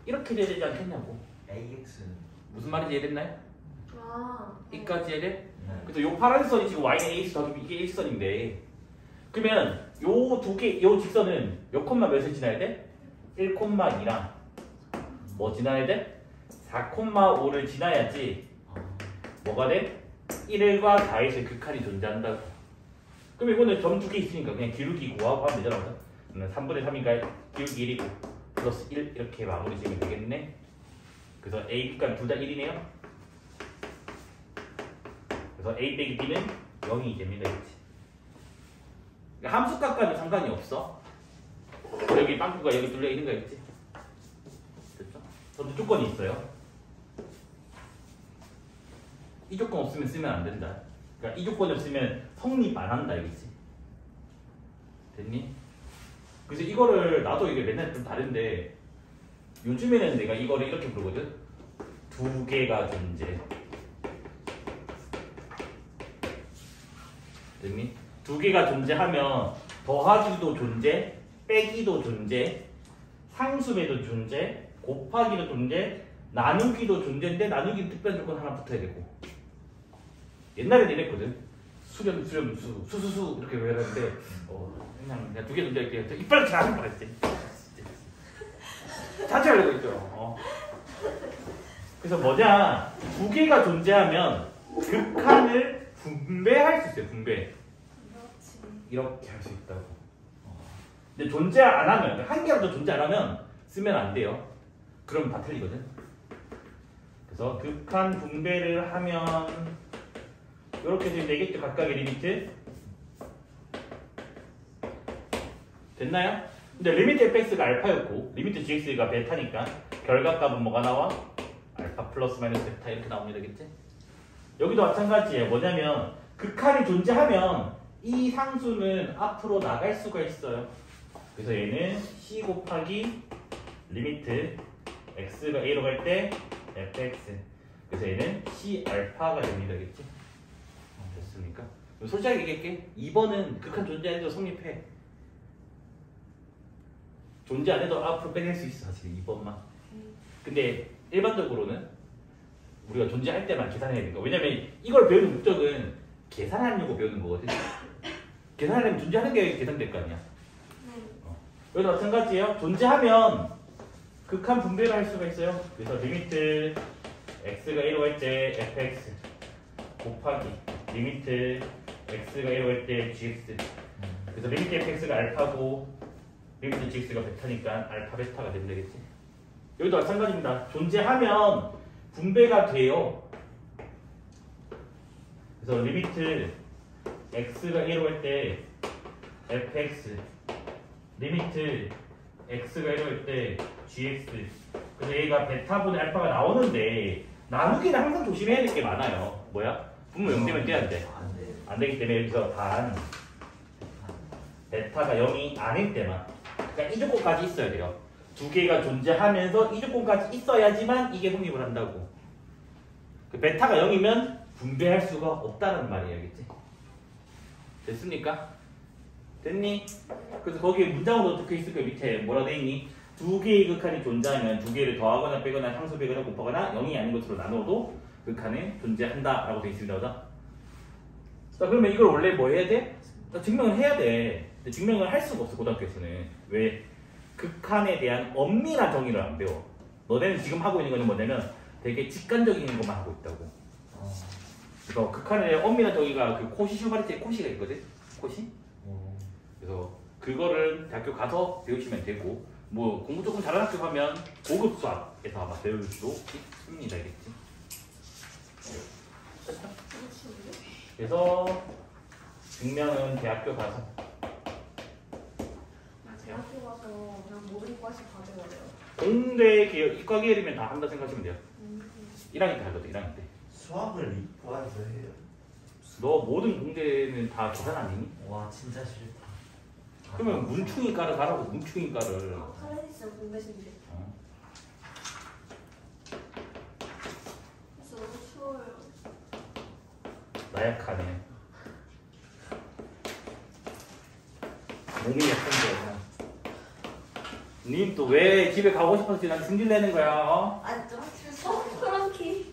이렇게 돼야 되지 않겠냐고. AX. 무슨 말인지 이해됐나요? 아. 이까지 이해돼? 네. 그래서 요 파란색 선이 지금 y는 ax 더하기 이게 일선인데 그러면 요 두 개, 요 직선은 몇 콤마 몇을 지나야 돼? 1,2랑 뭐 지나야 돼? 4,5를 지나야지 뭐가 돼? 1과 4에서의 극한이 존재한다고. 그럼 이거는 점 두 개 있으니까 그냥 기울기 구하고 하면 되잖아. 3분의 3이니까 기울기 1이고 플러스 1 이렇게 마무리 지으면 되겠네. 그래서 a 극한 둘 다 1이네요. 그래서 a 빼기 b는 0이 됩니다. 그렇지? 그러니까 함수값과는 상관이 없어. 여기 빵꾸가 여기 뚫려 있는 거 있지? 됐죠? 저도 조건이 있어요. 이 조건 없으면 쓰면 안 된다. 그러니까 이 조건이 없으면 성립 안 한다 이거지. 됐니? 그래서 이거를 나도 이게 맨날 좀 다른데 요즘에는 내가 이거를 이렇게 부르거든. 두 개가 존재. 됐니? 두 개가 존재하면 더하기도 존재, 빼기도 존재, 상수배도 존재, 곱하기도 존재, 나누기도 존재인데 나누기는 특별한 조건 하나 붙어야 되고. 옛날에는 이랬거든. 수수수 이렇게 외웠는데 그냥 두 개 존재할게. 이빨을 잘 하는 거랬지. 자체하려고 했죠. 그래서 뭐냐? 두 개가 존재하면 극한을 분배할 수 있어요. 분배. 그렇지. 이렇게 할 수 있다고. 근데 존재 안 하면 한 개라도 존재 안 하면 쓰면 안 돼요. 그럼 다 틀리거든. 그래서 극한 분배를 하면 이렇게 되면 되겠죠. 각각의 리미트. 됐나요? 근데 리미트 fx가 알파였고 리미트 gx가 베타니까 결과값은 뭐가 나와? 알파 플러스 마이너스 베타 이렇게 나오면 되겠지? 여기도 마찬가지예요. 뭐냐면 극한이 존재하면 이 상수는 앞으로 나갈 수가 있어요. 그래서 얘는 c 곱하기 리미트 x가 a로 갈 때 fx. 그래서 얘는 c 알파가 됩니다. 겠지? 됐습니까? 솔직하게 얘기할게. 2번은 극한 존재 안 해도 성립해. 존재 안 해도 앞으로 빼낼 수 있어. 사실 2번만. 근데 일반적으로는 우리가 존재할 때만 계산해야 되니까. 왜냐면 이걸 배우는 목적은 계산하려고 배우는 거거든. 계산하려면 존재하는 게 계산될 거 아니야. 여기도 마찬가지예요. 존재하면 극한 분배를 할 수가 있어요. 그래서 리미트 x가 1로 갈 때 fx 곱하기 리미트 x가 1로 갈 때 gx. 그래서 리미트 fx가 알파고 리미트 gx가 베타니까 알파 베타가 되면 되겠지. 여기도 마찬가지입니다. 존재하면 분배가 돼요. 그래서 리미트 x가 1로 갈 때 fx 리미트 x가 1로 갈 때 gx. 그래서 얘가 베타분의 알파가 나오는데 나누기는 항상 조심해야 될 게 많아요. 뭐야? 분모 0 되면 떼야 돼. 안 되기 때문에 여기서 단 베타가 0이 아닐 때만. 그러니까 이 조건까지 있어야 돼요. 두 개가 존재하면서 이 조건까지 있어야지만 이게 성립을 한다고. 그 베타가 0이면 분배할 수가 없다는 말이에요. 알겠지? 됐습니까? 됐니? 그래서 거기에 문장으로 어떻게 있을 거야? 밑에 뭐라 돼 있니? 두 개의 극한이 존재하면 두 개를 더하거나 빼거나 상수되거나 곱하거나 0이 아닌 것으로 나눠도 극한은 존재한다 라고 돼 있습니다. 자, 그러면 이걸 원래 뭐 해야 돼? 증명을 해야 돼. 근데 증명을 할 수가 없어 고등학교에서는. 왜? 극한에 대한 엄밀한 정의를 안 배워. 너네는 지금 하고 있는 거는 뭐냐면 되게 직관적인 것만 하고 있다고. 그래서 극한에 대한 엄밀한 정의가 그 코시 슈바르트의 코시가 있거든? 코시? 그래서 그거를 대학교 가서 배우시면 되고 뭐 공부 조금 잘하는 학교 가면 고급 수학에서 아마 배울 수도 있습니다. 알겠지? 그래서 증명은 대학교 가서 대학교 가서 그냥 모든 과시 가져가래요. 공대 계열, 이과 계열이면 다 한다 생각하시면 돼요. 1학년 때 하거든. 1학년 때. 수학을 이과에서 해요. 너 모든 공대는 다 계산 아니니? 와 진짜 싫다. 그러면 문충이과를 가라고. 문충이과를. 아, 카레디스 공대신데. 그래서 너무 추워요. 나약하네. 몸이 약한데. 님 또 왜 집에 가고 싶어서 난 승질 내는 거야? 어? 아, 좀 프랑키.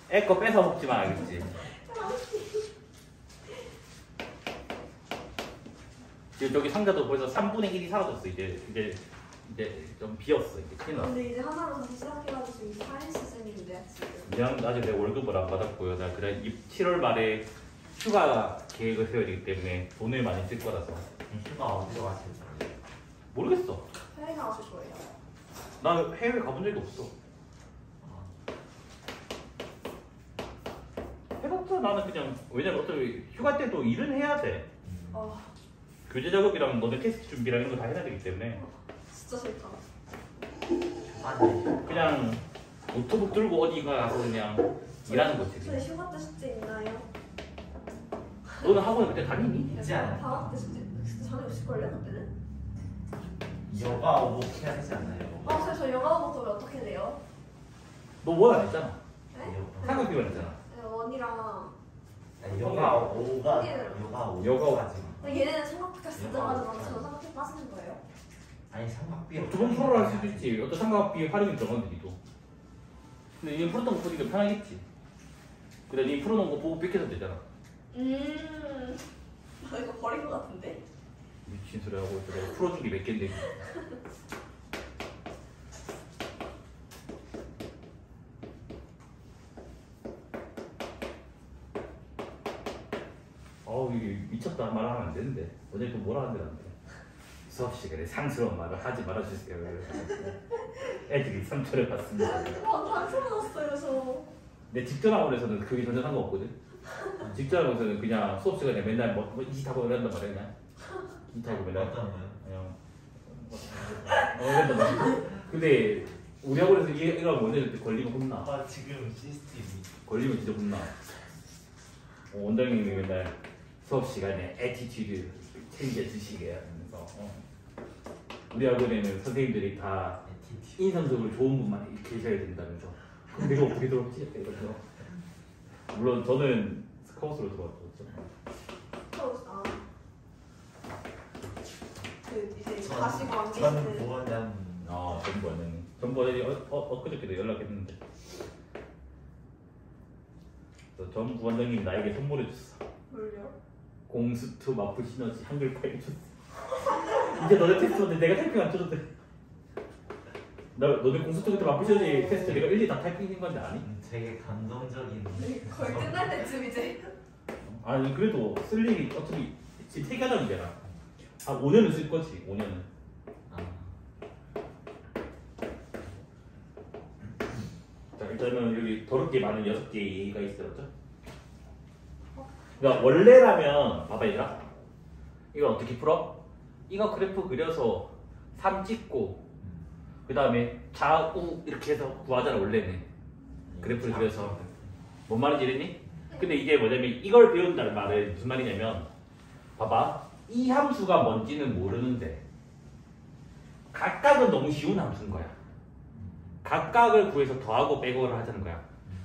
애 거 뺏어 먹지 마, 알겠지? 지금 저기 상자도 벌써 3분의 1이 사라졌어. 이제 좀 비었어. 이제 큰일 났어. 근데 이제 하나로 다시 시작해가지고 지금 사이언스 쌤인데 지금. 미안, 아직 내가 월급을 안 받았고요. 나 그래 7월 말에 휴가 계획을 세워야 되기 때문에 돈을 많이 쓸 거라서. 휴가 어디로 가실 거예요? 모르겠어. 해외 나가실 거예요. 나 해외 가본 적이 없어. 해봤자 나는 그냥 왜냐면 어차피 휴가 때도 일은 해야 돼. 아, 교재 작업이랑 너네 테스트 준비랑 이런 거 다 해야 되기 때문에 진짜 싫다. 아니 그냥 노트북 들고 어디 가서 그냥 일하는 거지. 저희 휴가 때 숙제 있나요? 너는 학원에 그때 다니니? 있지 않아요? 방학 때 숙제 전에 없을걸요 그때는? 여가 오복 해야 되지 않나요? 아, 그래서 저 영어 먹으면 어떻게 돼요? 너 원 안 했잖아. 네? 상학비만 했잖아. 네, 원이랑 아니, 여가 오가 여가 오까지. 얘네는 삼각비가 쓰자마자 저는 삼각비 빠지는 거예요? 아니 삼각비 두 번 프로를 할 수도 있지. 어떤 상학비 활용이 들어가는 니도. 근데 이게 풀었던 거 보니까 편하겠지. 근데 니 풀어놓은 거 보고 삐켜서 되잖아. 나 이거 버린 거 같은데? 미친 소리 하고 있어. 내가 풀어준 게 몇 갠데. 어우 이게 미쳤다 말하면 안 되는데. 어제 또 뭐라 하는데 안 돼. 수업 시간에 상스러운 말을 하지 말아주세요. 애들이 상처를 받습니다. 당첨받았어요 저. 내 직전학원에서는 그게 전혀 상관없거든. 직전학원에서는 그냥 수업 시간에 맨날 뭐 이지타고 이런단 말이야 그냥. 이지타고 맨날 어떤 거요? 그냥 이런단 말이야. 근데 우리 학원에서 얘가 원장님한테 걸리면 혼나. 아 지금 CCTV 걸리면 진짜 혼나. 원장님이 맨날 수업 시간에 애티튜드 챙겨주시게 하면서 우리 학원에는 선생님들이 다 인성적으로 좋은 분만 계셔야 된다면서. 그럼 내가 어떻게 들어오지? 이러면서. 물론 저는 스카우트로 들어왔죠. 아. 그 이제 전- 가시고 안 저는 계시는. 보원장 아 전부원장님. 전부원장님 엊그저께도 연락했는데. 전 부원장님이 나에게 선물해줬어. 뭘요? 공수투 마플 시너지 한글 파일 줬어. 이제 너네 테스트인데 내가 타이핑 안 쳐줬대. 너네 공수투 그때 마플 시너지 테스트 내가 일일이 다 타이핑한 건데 아니? 되게 감동적인 거의 끝날 때쯤 이제. 아니 그래도 쓸 일이 어차피 지금 3과정이잖아. 한 5년은 쓸 거지. 5년은. 자 일단은 여기 더럽게 많은 6개의 예가 있었죠. 그러니까 원래라면 봐봐 얘들아. 이걸 어떻게 풀어? 이거 그래프 그려서 3 찍고 그 다음에 좌우 이렇게 해서 구하잖아 원래는. 그래프를 그려서. 뭔 말인지 이랬니? 근데 이게 뭐냐면 이걸 배운다는 말은 무슨 말이냐면 봐봐 이 함수가 뭔지는 모르는데 각각은 너무 쉬운 함수인 거야. 각각을 구해서 더하고 빼고를 하자는 거야.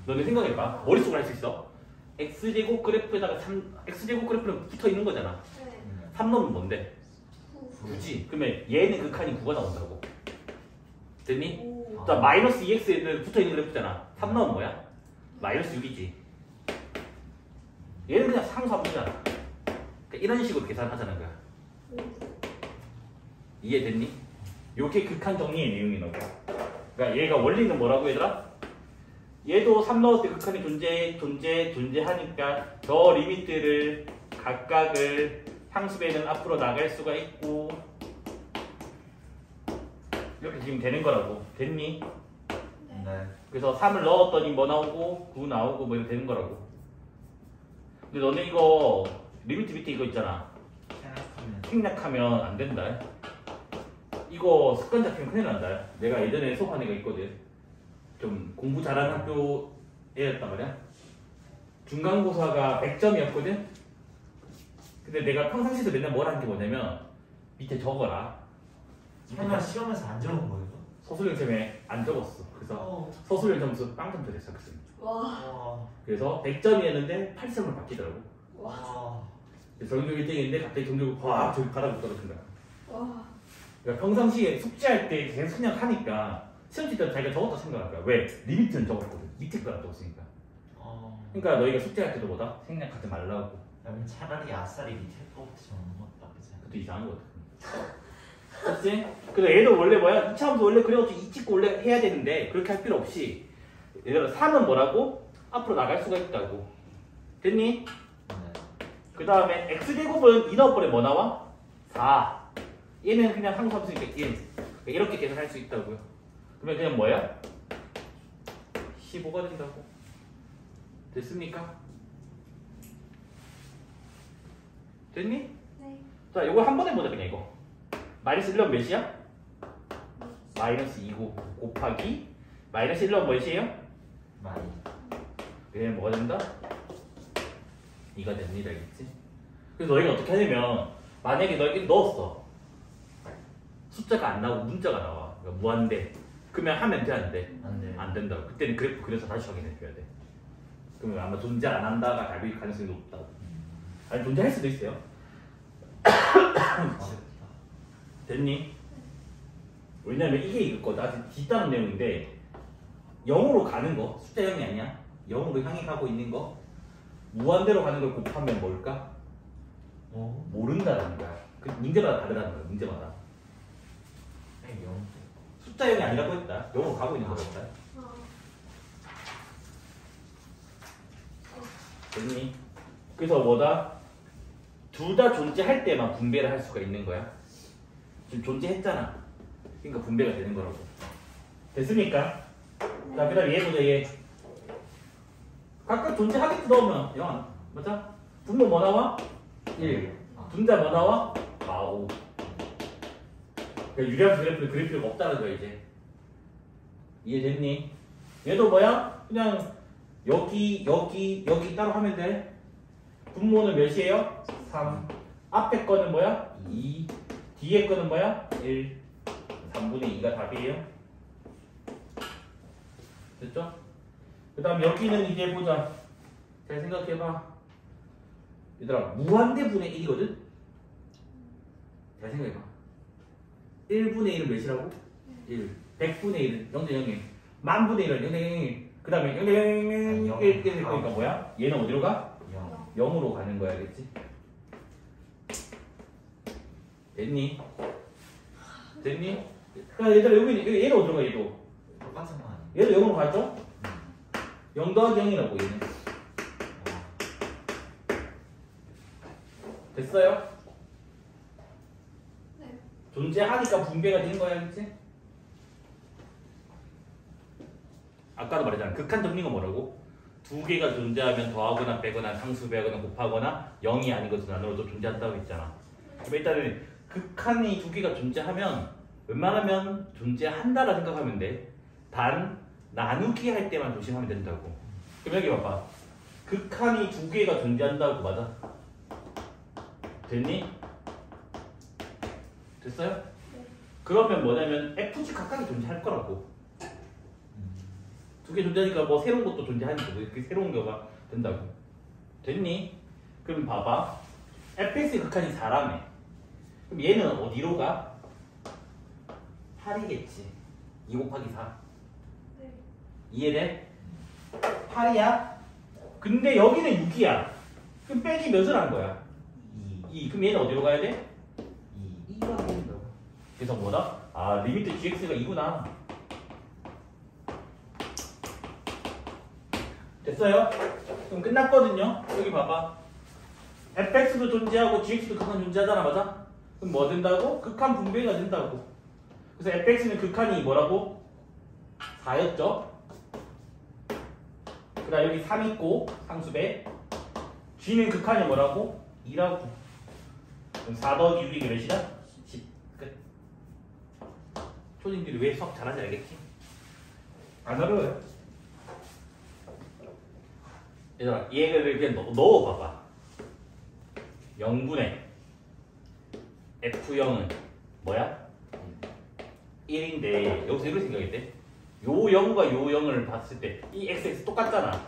너네 생각해봐. 머릿속으로 할 수 있어. x제곱 그래프에다가 x제곱 그래프는 붙어 있는 거잖아. 네. 3놈은 뭔데? 9지. 그러면 얘는 극한이 9가 나온다고. 됐니? 오. 자, 마이너스 2x에는 붙어 있는 그래프잖아. 3놈은 뭐야? 마이너스 6이지. 얘는 그냥 상수 함수잖아. 그러니까 이런 식으로 계산하자는 거야. 이해됐니? 요게 극한 정리의 내용이 나와. 그러니까 얘가 원리는 뭐라고 얘들아? 얘도 3 넣었을 때 극한이 존재하니까 저 리미트를 각각을 상수배는 앞으로 나갈 수가 있고 이렇게 지금 되는 거라고. 됐니? 네. 그래서 3을 넣었더니 뭐 나오고 9 나오고 뭐 이렇게 되는 거라고. 근데 너네 이거 리미트 밑에 이거 있잖아. 생각하면 생략하면 안 된다. 이거 습관 잡히면 큰일 난다. 내가 예전에 수업한 애가 있거든. 좀 공부 잘하는 학교 애였단 말이야. 중간고사가 100점이었거든. 근데 내가 평상시에도 맨날 뭘 한 게 뭐냐면 밑에 적어라. 설마 시험에서 안 적은 거예요? 서술형 점에 안 적었어. 그래서 서술형 점수 빵점 됐어. 와. 와. 그래서 100점이었는데 80점으로 바뀌더라고. 와. 그래서 전교 1등인데 갑자기 전교 확 저기 바닥으로 떨어진 거야. 와. 그러니까 평상시에 숙제할 때 계속 생각하니까 시험 칠 때 자기가 적었다 생각할 거야. 왜? 리미트는 적었거든. 밑에 거안 적었으니까. 그러니까 너희가 숙제할 때도 뭐다? 생략하지 말라고. 그러면 차라리 아싸리 밑에 거부터 적는 것도 나쁘지 않아. 그것도 이상한 거거든. 그렇지? 그래서 얘도 원래 뭐야? 2차 함수 원래 그래가지고 2 찍고 원래 해야 되는데 그렇게 할 필요 없이 얘들아 3은 뭐라고? 앞으로 나갈 수가 있다고. 됐니? 네. 그 다음에 x제곱은 2 넣어버려 뭐 나와? 4. 얘는 그냥 상수함수니까 1. 이렇게 계산할 수 있다고요. 그러면 그냥 뭐야? 15가 된다고. 됐습니까? 됐니? 네. 자, 이거 한 번 해보자 그냥 이거. 마이너스 1은 몇이야? 마이너스 2고 곱하기 마이너스 1은 몇이에요? 많이. 얘는 뭐가 된다? 2가 됩니다, 알겠지? 그래서 너희가 어떻게 하냐면 만약에 너희가 넣었어. 숫자가 안 나오고 문자가 나와. 그러니까 무한대. 그러면 하면 돼, 안 돼? 안 돼. 안 된다고. 그때는 그래프 그려서 다시 확인해줘야 돼. 그러면 아마 존재 안 한다가 답일 가능성이 높다고. 아니 존재할 수도 있어요. 됐니? 왜냐면 이게 이거거든. 아직 뒤따른 내용인데 0으로 가는 거, 숫자 0이 아니야. 0으로 향해 가고 있는 거 무한대로 가는 걸 곱하면 뭘까? 모른다는 거야. 그 문제마다 다르다는 거야. 문제마다. 숫자 0이 아니라고 했다. 0으로 가고 있는 거였다. 됐니? 그래서 뭐다? 둘 다 존재할 때만 분배를 할 수가 있는 거야. 지금 존재했잖아. 그러니까 분배가 되는 거라고. 됐습니까? 자, 그 다음에 얘 보자, 얘. 각각 존재하겠지 넣으면 0. 맞아? 분모 뭐 나와? 1. 분자 뭐 나와? 5. 그러니까 유리함수 그래프를 그릴 필요가 없다는 거야, 이제. 이해됐니? 얘도 뭐야? 그냥 여기 따로 하면 돼. 분모는 몇이에요? 3. 앞에 거는 뭐야? 2. 뒤에 거는 뭐야? 1. 3분의 2가 답이에요. 됐죠? 그 다음 여기는 이제 보자. 잘 생각해봐. 얘들아, 무한대분의 1이거든? 잘 생각해봐. 1분의 1은 몇이라고? 1. 100분의 1은 0.01. 만분의 1은 0.01. 그 다음에 0.01 그러니까 뭐야? 얘는 어디로 가? 0으로 가는 거야, 알겠지? 됐니? 됐니? 그러니까 얘들아, 여기 얘는 어디로 가, 얘도? 똑같은 거 아니야? 얘도 0으로 가죠? 0 더하기 0이라고, 얘는. 됐어요? 네. 존재하니까 분배가 되는 거야, 알겠지? 아까도 말했잖아. 극한 정리가 뭐라고? 두 개가 존재하면 더하거나 빼거나 상수배하거나 곱하거나 0이 아닌 것은 안으로도 존재한다고 했잖아. 그럼 일단은 극한이 두 개가 존재하면 웬만하면 존재한다라 생각하면 돼. 단 나누기 할 때만 조심하면 된다고. 그럼 여기 봐봐. 극한이 두 개가 존재한다고 맞아? 됐니? 됐어요? 그러면 뭐냐면 fg 각각이 존재할 거라고. 두 개 존재하니까 뭐 새로운 것도 존재하니까 그 새로운 거가 된다고. 됐니? 그럼 봐봐. fx의 극한이 4라며. 그럼 얘는 어디로 가? 8이겠지. 2 곱하기 4. 네. 이해돼? 8이야? 근데 여기는 6이야. 그럼 빼기 몇을 한 거야? 2. 그럼 얘는 어디로 가야 돼? 2가 된다고. 그래서 뭐다? 아, 리미트 gx가 2구나. 됐어요? 그럼 끝났거든요? 여기 봐봐. fx도 존재하고 gx도 극한 존재하잖아, 맞아? 그럼 뭐 된다고? 극한 분배가 된다고. 그래서 fx는 극한이 뭐라고? 4였죠? 그 다음 여기 3 있고 상수배. g는 극한이 뭐라고? 2라고. 그럼 4 더하기 6이 몇이다? 10. 끝. 초딩들이 왜 수학 잘하는지 알겠지? 안 어려워요. 얘들아, 얘를 그냥 넣어봐봐. 0분의 F0은 뭐야? 1인데 여기서 이렇게 생각했대. 요 0과 요 0을 봤을 때 이 XX 똑같잖아.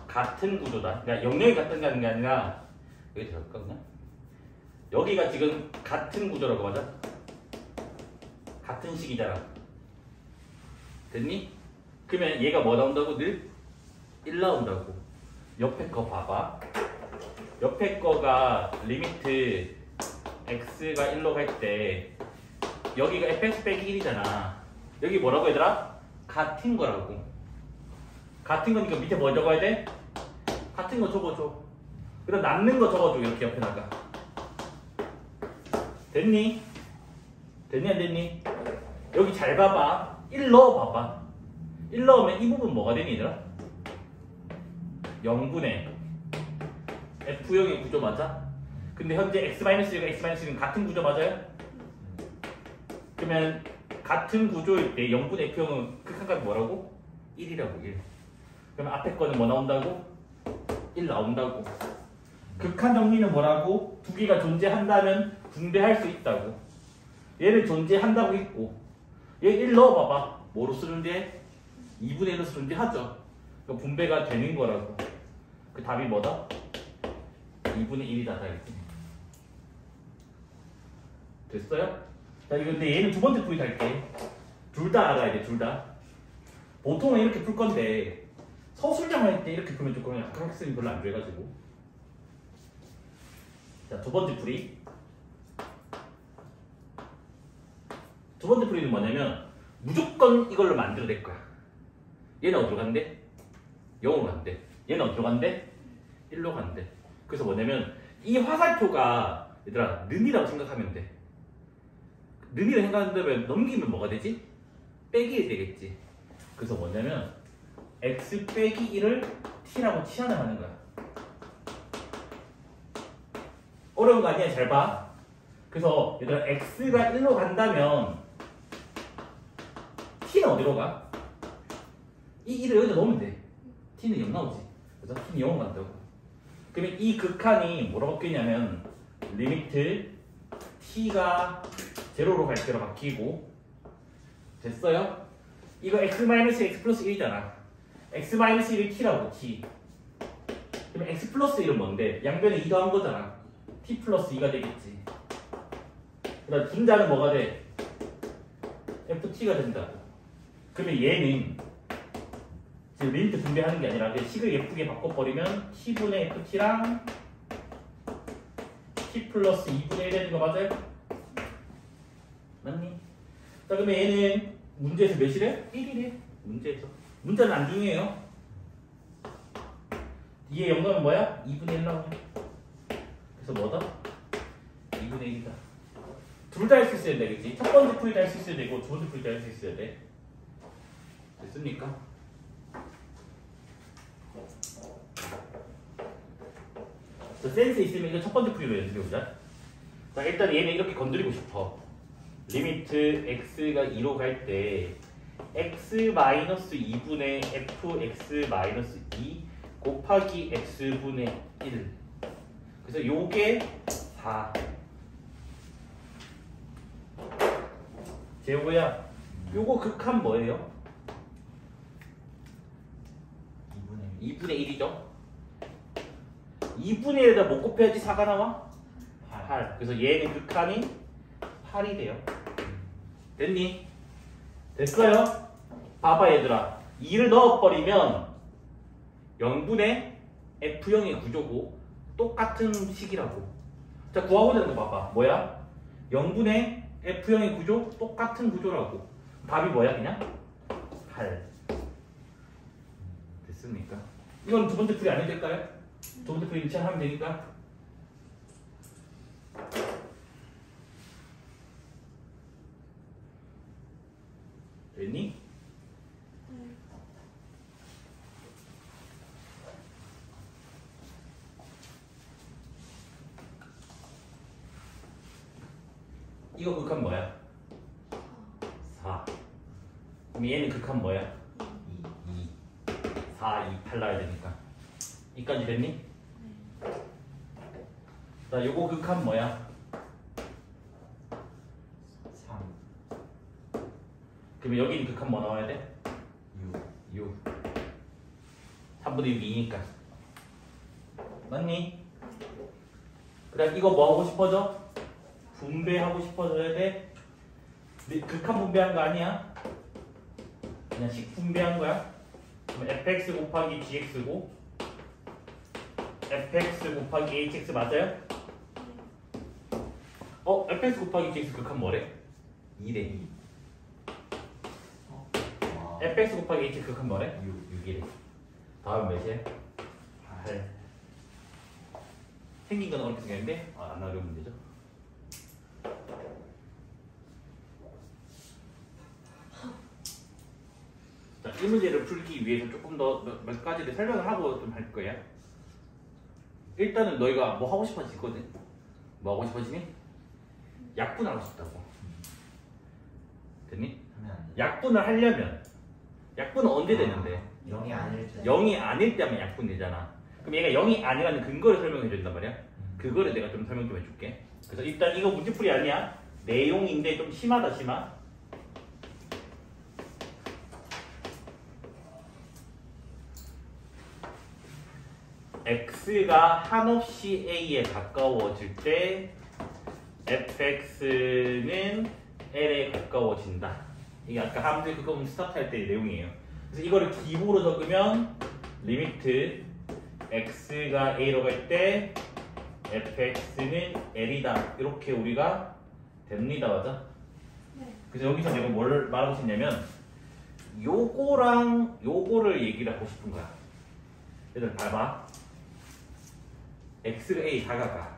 같은 구조다. 그러니까 영역이 같은 게 아니라 여기 들어갈까 그냥? 여기가 지금 같은 구조라고 맞아? 같은 식이잖아. 됐니? 그러면 얘가 뭐 나온다고 늘? 1 나온다고. 옆에 거 봐봐. 옆에 거가 리미트 x가 1로 갈 때 여기가 fx 빼기 1이잖아. 여기 뭐라고 얘들아? 같은 거라고. 같은 거니까 밑에 뭐 적어야 돼? 같은 거 적어줘. 그다음 남는 거 적어줘. 이렇게 옆에다가. 됐니? 됐니 안 됐니? 여기 잘 봐봐. 1 넣어봐봐. 1 넣으면 이 부분 뭐가 되니 얘들아? 0분의 F0의 구조 맞아? 근데 현재 X-1과 X-1은 같은 구조 맞아요? 그러면 같은 구조일 때 0분의 F0은 극한값이 뭐라고? 1이라고 1. 그러면 앞에 거는 뭐 나온다고? 1 나온다고. 극한 정리는 뭐라고? 두 개가 존재한다면 분배할 수 있다고. 얘를 존재한다고 했고 얘 1 넣어봐봐. 뭐로 쓰는데? 2분의 1로 존재하죠. 그러니까 분배가 되는 거라고. 그 답이 뭐다? 2분의 1이다. 됐어요? 자, 근데 얘는 두 번째 풀이 할게. 둘 다 알아야 돼, 둘 다. 보통은 이렇게 풀 건데 서술형 할 때 이렇게 풀면 조금 약간 학생이 별로 안 좋아해가지고. 자, 두 번째 풀이. 두 번째 풀이는 뭐냐면 무조건 이걸로 만들어낼 거야. 얘는 어디로 간대? 0으로 간대. 얘는 어디로 간대? 1로 간대. 그래서 뭐냐면 이 화살표가 얘들아 는이라고 생각하면 돼. 는이라고 생각한다면 넘기면 뭐가 되지? 빼기 1 되겠지. 그래서 뭐냐면 x 빼기 1을 t라고 치환하는 거야. 어려운 거 아니야? 잘 봐. 그래서 얘들아 x가 1로 간다면 t는 어디로 가? 이 1을 여기다 넣으면 돼. t는 0 나오지. 그래서 t는 0으로 간다고. 그러면 이 극한이 뭐라고 바뀌냐면 리미트 t가 0로 갈 때로 바뀌고. 됐어요? 이거 x-x 플러스 1이잖아. x-1이 t라고 t. 그러면 x 플러스 1은 뭔데? 양변에 2 더한 거잖아. t 플러스 2가 되겠지. 그 다음 분자는 뭐가 돼? ft가 된다고. 그러면 얘는 지금 리미트 분배하는 게 아니라 그냥 식을 예쁘게 바꿔버리면 t분의 ft랑 t 플러스 2분의 1 되는 거 맞아요? 맞니? 자, 그러면 얘는 문제에서 몇이래? 1이래. 문제에서. 문자는 안 중요해요. 뒤에 0 넣으면 뭐야? 2분의 1 나오네. 그래서 뭐다? 2분의 1이다. 둘 다 할 수 있어야 되겠지. 첫 번째 풀이도 할 수 있어야 되고 두 번째 풀이도 할 수 있어야 돼. 됐습니까? 자, 센스 있으면 이거 첫 번째 풀이로 연습해보자. 자, 일단 얘는 이렇게 건드리고 싶어. 리미트 x가 2로 갈 때 x-2분의 fx-2 곱하기 x분의 1. 그래서 요게 4. 재호야, 요거 극한 뭐예요? 2분의 1이죠? 2분의 1에다 못 곱해야지 4가 나와? 8. 그래서 얘는 극한이 8이 돼요. 됐니? 됐어요? 봐봐 얘들아. 2를 넣어버리면 0분의 F0의 구조고 똑같은 식이라고. 자, 구하고자 하는 거 봐봐. 뭐야? 0분의 F0의 구조 똑같은 구조라고. 답이 뭐야 그냥? 8. 됐습니까? 이건 두 번째 풀이 안 해도 될까요? 두 번째 풀이 일치하면 되니까. 됐니? 이거 극한 뭐야? 4. 그럼 얘는 극한 뭐야? 2. 4, 2, 8 나야 되니까. 이까지 됐니? 자, 요거 극한 뭐야? 3. 그러면 여기는 극한 뭐 나와야 돼? 6. 3분의 6이 2니까. 맞니? 그 다음 이거 뭐 하고 싶어져? 분배하고 싶어져야 돼? 극한 분배한 거 아니야? 그냥 식 분배한 거야? 그럼 fx 곱하기 gx고 fx 곱하기 hx 맞아요? fx 곱하기 gx 극한 뭐래? 2래 2. fx 곱하기 hx 극한 뭐래? 6이래. 다음 몇이야? 8. 생긴 건 어렵게 생겼는데 안 어려운 문제죠. 자, 이 문제를 풀기 위해서 조금 더 몇 가지를 설명을 하고 좀 할 거야. 일단은 너희가 뭐 하고 싶어지거든. 뭐 하고 싶어지니? 약분하고 싶다고. 됐니? 약분을 하려면 약분은 언제 되는데? 0이 아닐 때. 0이 아닐 때면 약분되잖아. 그럼 얘가 0이 아니라는 근거를 설명해 준단 말이야. 그거를 내가 좀 설명 좀 해줄게. 그래서 일단 이거 문제풀이 아니야. 내용인데 좀 심하다 심하. x가 한없이 a에 가까워질 때 fx는 l에 가까워진다. 이게 아까 함수 그거 스타트 할 때 내용이에요. 그래서 이거를 기호로 적으면 리미트 x가 a로 갈 때 fx는 l이다. 이렇게 우리가 됩니다. 맞아? 네. 그래서 여기서 내가 뭘 말하고 싶냐면 요거랑 요거를 얘기를 하고 싶은 거야. 얘들 봐봐. x가 a 다가가.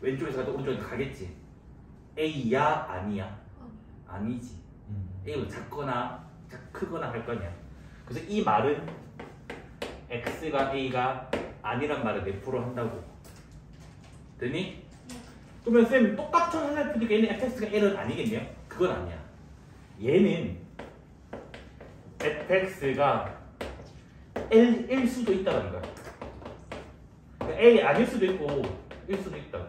왼쪽에서 가도 오른쪽에서 가겠지. a야 아니야? 아니지. a가 작거나 크거나 할 거냐. 그래서 이 말은 x가 a가 아니란 말을 내포로 한다고. 되니? 그러면 쌤 똑같은 화살표니까 얘는 fx가 l은 아니겠네요? 그건 아니야. 얘는 fx가 l일 수도 있다는 거야. 그러니까 a 아닐 수도 있고 일 수도 있다고.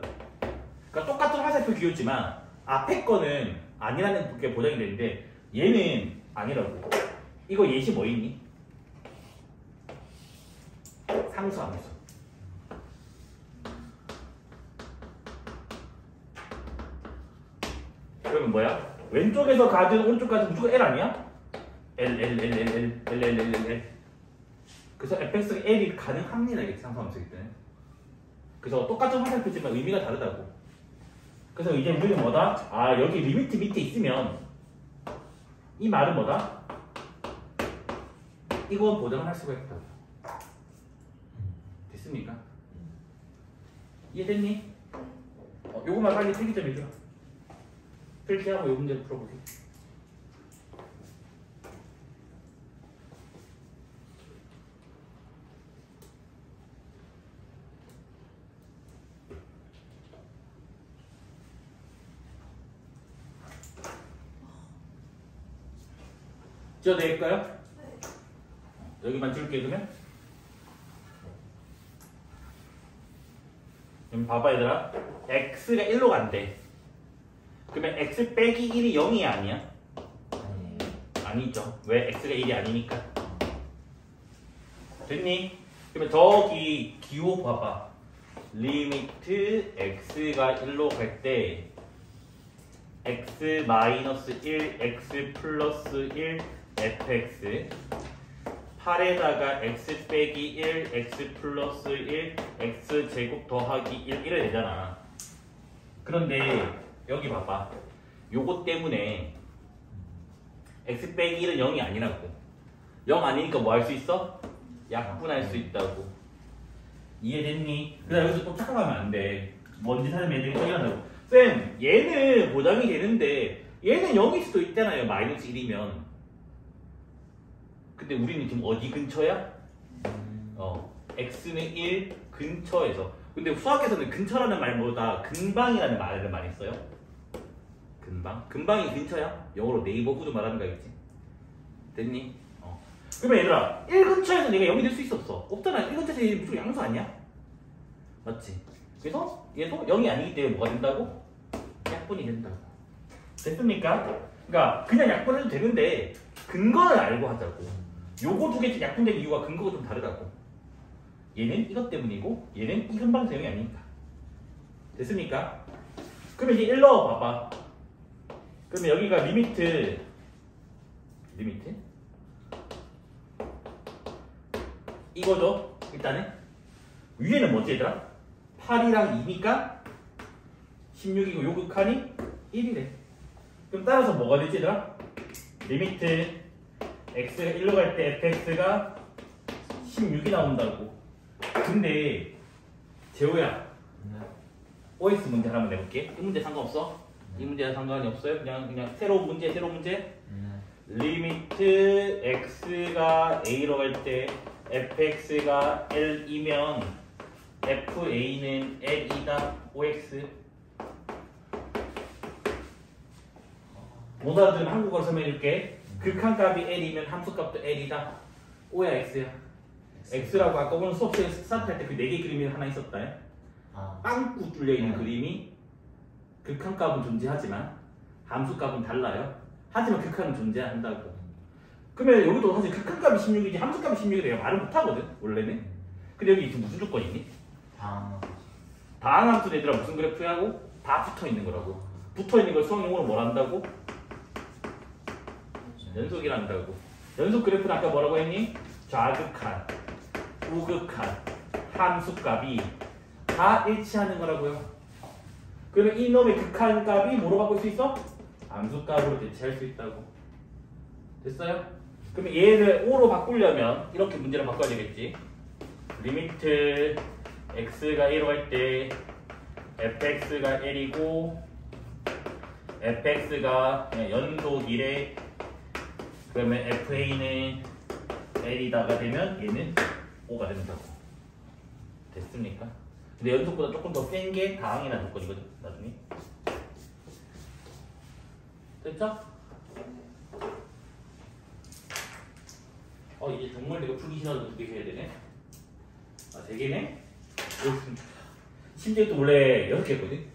그러니까 똑같은 화살표 기호지만 앞에 거는 아니라는 게 보장이 되는데 얘는 아니라고. 이거 예시 뭐 있니? 상수함수. 그러면 뭐야? 왼쪽에서 가든 오른쪽 가든 무조건 L 아니야? L. 그래서 fx가 L이 가능합니다. 이게 상수함수이기 때문에. 그래서 똑같은 화살표지만 의미가 다르다고. 그래서 이제 우리는 뭐다? 아, 여기 리미트 밑에 있으면 이 말은 뭐다? 이건 보장을 할 수가 있다. 됐습니까? 이해됐니? 요거만 빨리 필기 좀 해줘. 필기하고 요 문제를 풀어보게. 지어낼까요? 여기만 줄게 그러면. 그럼 봐봐 얘들아. x가 1로 간대. 그러면 x 빼기 1이 0이 아니야? 아니에요. 아니죠. 왜? x가 1이 아니니까. 됐니? 그러면 저기 기호 봐봐. 리미트 x가 1로 갈 때 x 마이너스 1, x 플러스 1, fx 8에다가 x 빼기 1, x 플러스 1, x 제곱 더하기 1 이래 되잖아. 그런데 여기 봐봐. 요거 때문에 x 빼기 1은 0이 아니라고. 0 아니니까 뭐 할 수 있어? 약분할 수 있다고. 이해됐니? 그다음 여기서 또 착각하면 안 돼. 뭔지 사는 애들이 저기한다고. 쌤, 얘는 보장이 되는데 얘는 0일 수도 있잖아요. 마이너스 1이면. 근데 우리는 지금 어디 근처야? x는 1 근처에서. 근데 수학에서는 근처라는 말보다 근방이라는 말을 많이 써요. 근방? 근방이 근처야? 영어로 네이버후드 말하는 거겠지. 됐니? 그러면 얘들아 1 근처에서 내가 0이 될 수 있었어. 없잖아. 1 근처에서 얘 무조건 양수 아니야? 맞지? 그래서 얘도 0이 아니기 때문에 뭐가 된다고? 약분이 된다고. 됐습니까? 그러니까 그냥 약분해도 되는데 근거를 알고 하자고. 요거 두 개 약분된 이유가 근거가 좀 다르다고. 얘는 이것 때문이고 얘는 이 근방에서 0이 아니니까. 됐습니까? 그러면 이제 1 넣어봐봐. 그러면 여기가 리미트 이거죠. 일단은 위에는 뭐지 얘들아? 8이랑 2니까 16이고 요 극한이 1이래. 그럼 따라서 뭐가 되지 얘들아? 리미트 x가 1로 갈 때 fx가 16이 나온다고. 근데 재호야 OX 문제 하나만 내볼게. 이 문제 상관없어? 이 문제랑 상관이 없어요? 그냥 새로운 문제 리미트 x가 a로 갈 때 fx가 l이면 fa는 l이다 OX. 못 알아들으면 한국어로 설명해줄게. 극한값이 l이면 함수값도 l이다. O야 X야. X라고 아까 오늘 수업 시간에 스타트할 때 그 4개 그림이 하나 있었다. 빵꾸 뚫려있는 그림이 극한값은 존재하지만 함수값은 달라요. 하지만 극한은 존재한다고. 그러면 여기도 사실 극한값이 16이지 함수값이 16이 내가 말을 못하거든 원래는. 근데 여기 지금 무슨 조건이 있니? 다항함수 얘들아 무슨 그래프야고? 다 붙어있는 거라고. 붙어있는 걸 수학용어로 뭘 한다고? 연속이란다고. 연속 그래프는 아까 뭐라고 했니? 좌극한, 우극한, 함수값이 다 일치하는 거라고요. 그러면 이놈의 극한값이 뭐로 바꿀 수 있어? 함수값으로 대체할 수 있다고. 됐어요? 그러면 얘를 O로 바꾸려면 이렇게 문제를 바꿔야 되겠지. 리미트 x가 1로 갈 때 fx가 l이고 fx가 연속 1에 그러면 fa는 l이다가 되면 얘는 5가 된다고. 됐습니까? 근데 연속보다 조금 더 센 게 다항이라는 조건이거든 나중에. 됐죠? 이제 정말 내가 풀기 싫어도 2개 해야 되네. 3개네? 심지어 또 원래 6개 했거든?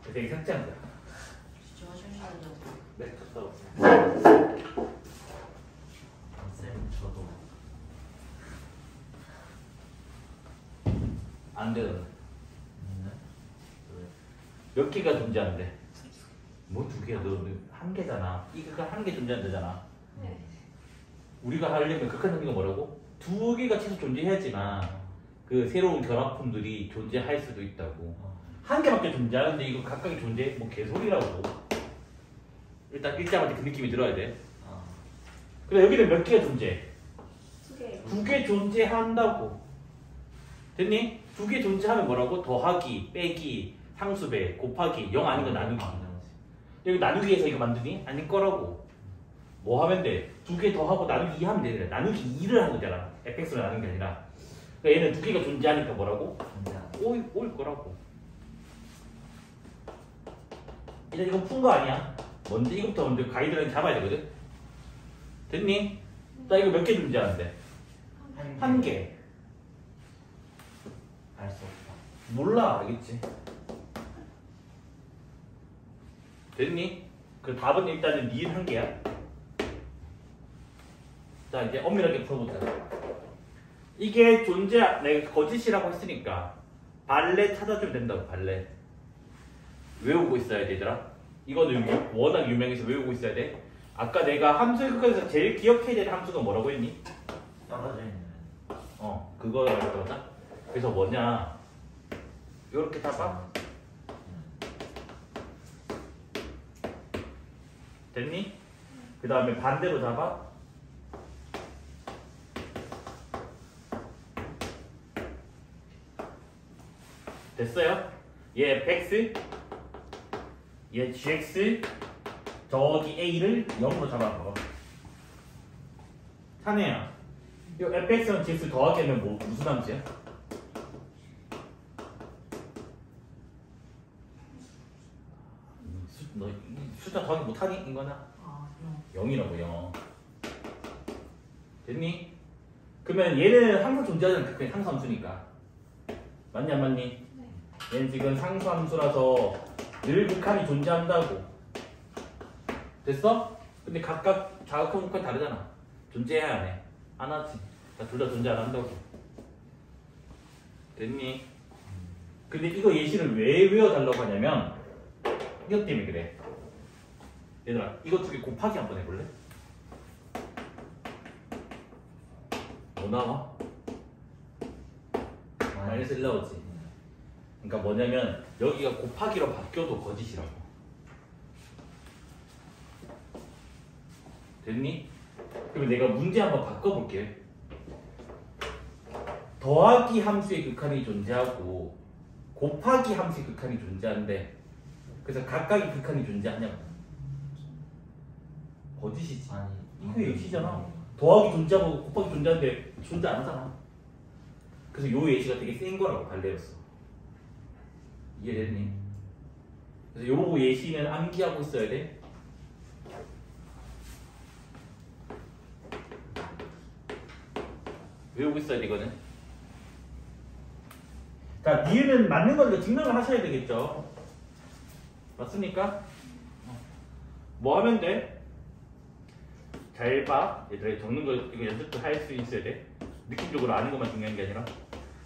3개 삭제한 거야. 진짜 하시는데요. 네, 갔다 왔어요. 쌤 저도 안 돼, 너는. 네? 몇 개가 존재한대? 뭐 2개야? 너는 1개잖아. 이 극한 1개 존재한다잖아. 네. 우리가 하려면 극한 정리가 뭐라고? 2개가 최소 존재해야지만 그 새로운 결합품들이 존재할 수도 있다고. 1개밖에 존재하는데 이거 각각이 존재해? 뭐 개소리라고. 일단 일자한테 그 느낌이 들어야 돼. 근데 여기는 몇 개가 존재해? 2개. 2개 존재한다고. 됐니? 2개 존재하면 뭐라고? 더하기, 빼기, 상수배, 곱하기, 0 아닌 거 나누기. 여기 나누기에서 이거 만드니? 아닐 거라고. 뭐 하면 돼? 2개 더하고 나누기 2 하면 되잖아. 나누기 2를 하는 거잖아. fx로 나누는 게 아니라. 그러니까 얘는 2개가 존재하니까 뭐라고? 5일 거라고. 일단 이건 푼 거 아니야. 먼저 이것부터 먼저 가이드라인 잡아야 되거든. 됐니? 자 이거 몇 개 존재하는데? 1개. 알 수 없다. 몰라 알겠지? 됐니? 그 답은 일단은 니은 한 개야. 자 이제 엄밀하게 풀어보자. 이게 내가 거짓이라고 했으니까 발레 찾아주면 된다고. 발레 외우고 있어야 되더라. 이거는 워낙 유명해서 외우고 있어야 돼. 아까 내가 함수의 극한에서 제일 기억해야 되는 함수가 뭐라고 했니? 떨어져 있는. 그거 알 거다. 그래서 뭐냐, 요렇게 잡아. 됐니? 그 다음에 반대로 잡아. 됐어요? 얘 fx, 얘 gx, 저기 a를 0으로 잡아봐. 찬혜야, 이 fx랑 gx 더하기 하면 무슨 함수야? 너 숫자 더하기 못하니? 이거나? 0이라고 0. 됐니? 그러면 얘는 항상 존재하는 그냥 상수함수니까. 맞니 안 맞니? 네. 얘는 지금 상수함수라서 늘 극한이 존재한다고. 됐어? 근데 각각 자극한 극한이 다르잖아. 존재해야 안 해? 안 하지. 둘 다 존재 안 한다고. 됐니? 근데 이거 예시를 왜 외워달라고 하냐면 이것 때문에 그래. 얘들아, 이거 두 개 곱하기 한번 해볼래? 뭐 나와? 마이너스 1 나오지. 그러니까 뭐냐면 여기가 곱하기로 바뀌어도 거짓이라고. 됐니? 그러면 내가 문제 한번 바꿔볼게. 더하기 함수의 극한이 존재하고 곱하기 함수의 극한이 존재하는데, 그래서 각각의 극한이 존재하냐고. 거짓이지. 아니, 이거 예시잖아. 더하기 존재하고 곱하기 존재하는데 존재 안 하잖아. 그래서 요 예시가 되게 센 거라고 발레였어. 이해됐니? 그래서 요 예시는 암기하고 있어야 돼. 외우고 있어야 돼 이거는. 자, 니은은 맞는 거니까 증명을 하셔야 되겠죠. 맞습니까? 뭐 하면 돼? 잘 봐. 얘들아, 적는 거 이거 연습도 할 수 있어야 돼. 느낌적으로 아는 것만 중요한 게 아니라.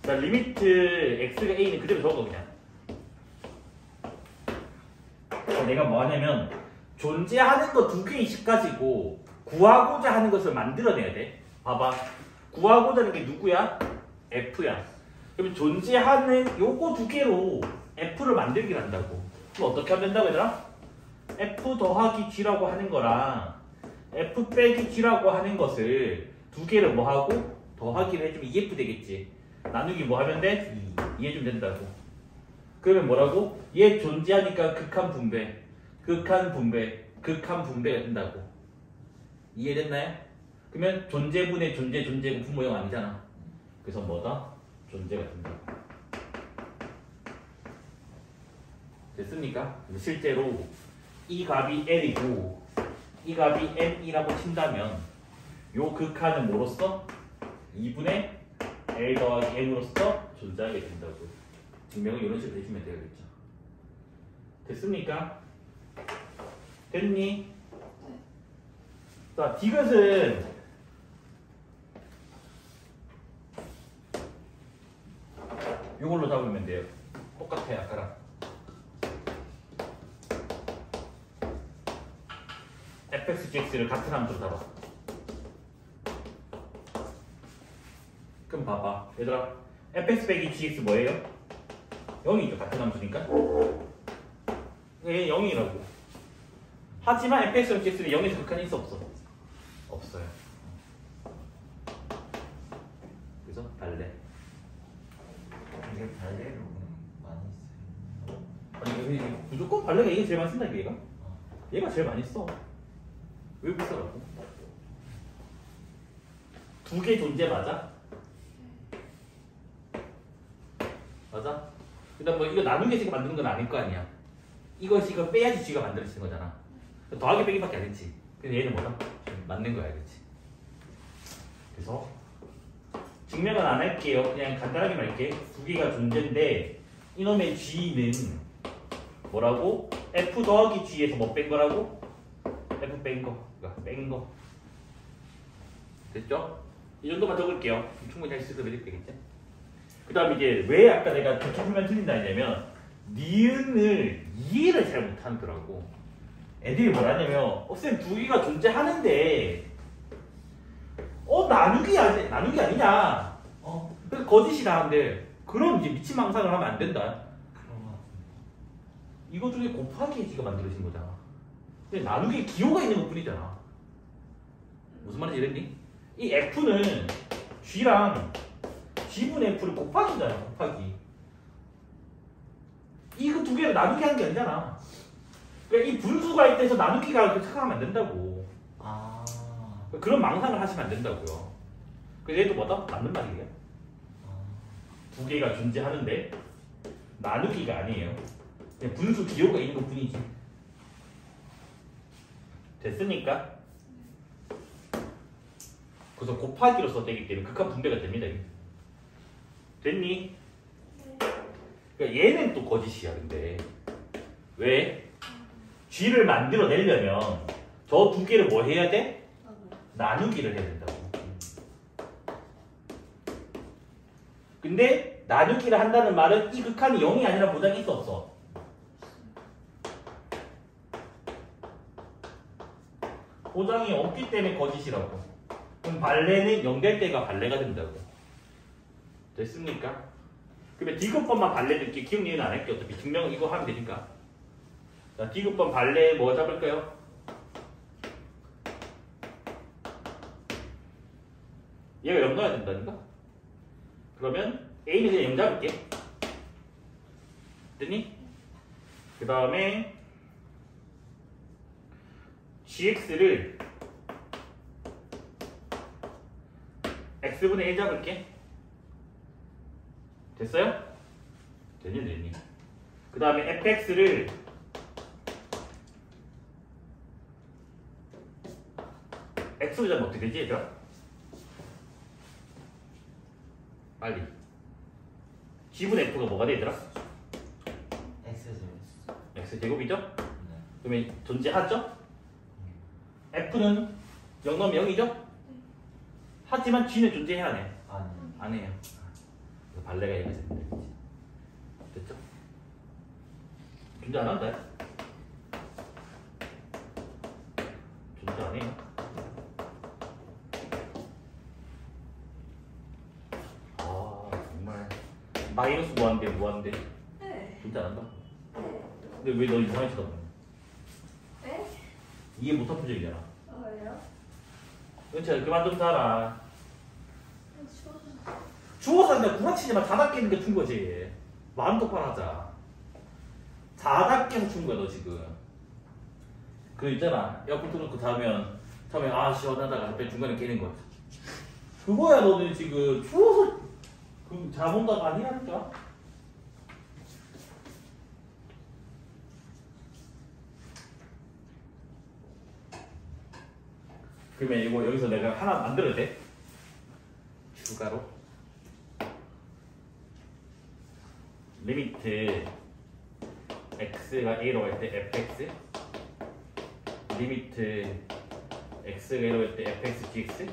자, 리미트 x가 a는 그대로 적어 그냥. 내가 뭐 하냐면 존재하는 거 두 개씩 가지고 구하고자 하는 것을 만들어내야 돼. 봐봐. 구하고자 하는 게 누구야? f야. 그러면 존재하는 요거 두 개로 f를 만들기를 한다고. 그럼 어떻게 하면 된다고 얘들아? f 더하기 g라고 하는 거랑 f 빼기 g라고 하는 것을 두 개를 뭐 하고 더하기를 해주면 2f 되겠지. 나누기 뭐 하면 돼? 2 해주면 된다고. 그러면 뭐라고? 얘 존재하니까 극한 분배, 극한 분배, 극한 분배가 된다고. 이해됐나요? 그러면 존재분의 존재고 분모형 아니잖아. 그래서 뭐다? 존재가 된다고. 됐습니까? 실제로 이 값이 L이고 이 값이 M이라고 친다면 요 극한은 뭐로써? 2분의 L 더하기 M으로써 존재하게 된다고. 증명을 이런 식으로 해주면 되겠죠. 됐습니까? 됐니? 자, 디귿은 이걸로 잡으면 돼요. 똑같아요, 아까랑. fx, gx를 같은 함수로 잡아. 그럼 봐봐. 얘들아, fx 빼기 gx 뭐예요? 0이죠. 같은 함수니까. 얘 0이라고. 하지만 fx랑 gx는 0에서 극한이 있어 없어? 없어요. 그래서 발레. 이게 발레로 많이 써요. 아니 무조건 발레가 이게 제일 많이 쓴다 얘가. 얘가 제일 많이 써. 왜 비싸라고? 두 개 존재 맞아? 맞아? 그다음 뭐 이거 나누기 식을 만드는 건 아닐 거 아니야. 이것이 이거 빼야지 쥐가 만들어지는 거잖아. 더하기 빼기밖에 안 했지. 근데 얘는 뭐다? 맞는 거야, 그렇지? 그래서 증명은 안 할게요. 그냥 간단하게 말할게. 두 개가 존재인데 이놈의 G는 뭐라고? F 더하기 G에서 뭐 뺀 거라고? F 뺀 거. 그러니까 뺀 거. 됐죠? 이 정도만 적을게요. 충분히 할 수 있어 드릴 되겠지? 그 다음에 이제 왜 아까 내가 그렇게 풀면 틀린다 했냐면 니은을 이해를 잘 못하더라고. 애들이 뭐라냐면 쌤 두 개가 존재하는데 나누기 아니냐? 그래서 거짓이라 하는데 그럼 이제 미친 망상을 하면 안 된다. 그런 거 같은데. 이거 중에 곱하기 G가 만들어진 거잖아. 근데 나누기에 기호가 있는 것 뿐이잖아. 무슨 말인지 이랬니? 이 F는 G랑 G분의 F를 곱하기잖아. 곱하기. 이거 두 개를 나누기 하는 게 아니잖아. 그러니까 이 분수가 있대서 나누기가 그렇게 생각하면 안 된다고. 아. 그런 망상을 하시면 안 된다고요. 그래서 얘도 뭐다? 맞는 말이에요. 두 개가 존재하는데 나누기가 아니에요. 그냥 분수 기호가 있는 것 뿐이지. 됐습니까? 그래서 곱하기로 써되기 때문에 극한 분배가 됩니다. 됐니? 그러니까 얘는 또 거짓이야. 근데 왜? G를 만들어내려면 저 두 개를 뭐 해야 돼? 나누기를 해야 된다고. 근데 나누기를 한다는 말은 이 극한이 0이 아니라 보장이 있어 없어? 보장이 없기 때문에 거짓이라고. 그럼 발레는 0 될 때가 발레가 된다고. 됐습니까? 그러면 D급번만 발레 넣기 기억 니은 안 할게. 어차피 증명 이거 하면 되니까. 자, D급번 발레 뭐 잡을까요? 얘가 0 넣어야 된다니까? 그러면 A는 그냥 0 잡을게. 됐니? 그 다음에 GX를 X분의 1 잡을게. 됐어요? 됐니? 그 다음에 fx를 x로 잡으면 어떻게 되지 얘들아? 빨리. g분의 f가 뭐가 돼 얘들아? x제곱이죠? 네. 그러면 존재하죠? f는 0 넣으면 0이죠? 하지만 g는 존재해야 안 해? 아니. 안 해요. 그래서 발레가 얘가 됩니다. 됐죠? 존재 안 한다. 존재 안 해요. 아 정말 마이너스 무한대 네. 존재 안 한다. 근데 왜 너 이상하게 쳐다보냐? 네? 이해 못한 표정이잖아. 왜요? 은채 그만 좀 살아. 추워서. 죽어서 그냥 구라치지만 자다 깨는 게 준 거지. 마음 똑바로 하자. 자다 깨서 준 거야 너 지금. 그 있잖아 에어컨 틀어놓고 자면 아 시원하다가 갑자기 중간에 깨는 거야. 그거야 너는 지금 추워서 잠 온다가 아니라니까. 그러면 이거 여기서 내가 하나 만들어도 돼? 추가로 리미트 x가 a로 갈 때 fx 리미트 x가 a로 갈 때 fx gx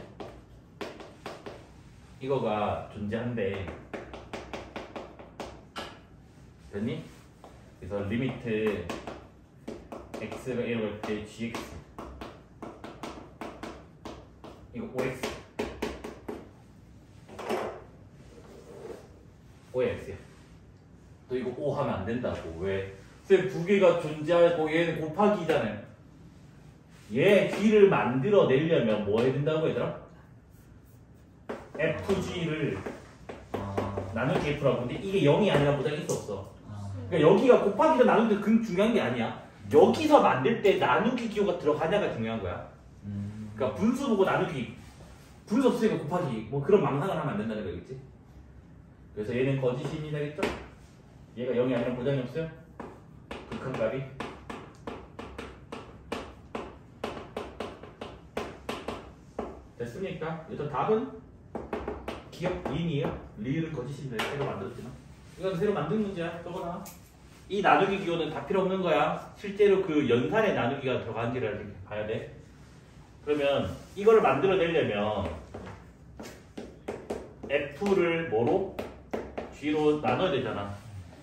이거가 존재한대. 됐니? 그래서 리미트 x가 a로 갈 때 gx 이거 OX OX야. 또 이거 O 하면 안 된다고. 왜? 쌤 두 개가 존재하고 얘는 곱하기잖아요. 얘 G를 만들어내려면 뭐 해야 된다고 얘들아? FG를 나누기 F라고. 근데 이게 0이 아니라 보장이 있어 없어? 그러니까 여기가 곱하기가 나누기가 그 중요한 게 아니야. 여기서 만들 때 나누기 기호가 들어가냐가 중요한 거야. 그러니까 분수 보고 나누기, 분수 없으니까 곱하기, 뭐 그런 망상을 하면 안 된다는 거겠지. 그래서 얘는 거짓입니다, 겠죠? 얘가 0이 아니라 보장이 없어요? 극한 값이. 됐습니까? 일단 답은 기억 리이에요. 리을은 거짓입니다. 새로 만들었지만. 이건 새로 만든 문제야. 적어놔. 이 나누기 기호는 다 필요 없는 거야. 실제로 그 연산의 나누기가 들어간지를 봐야 돼. 그러면 이거를 만들어내려면 f를 뭐로? g로 나눠야 되잖아.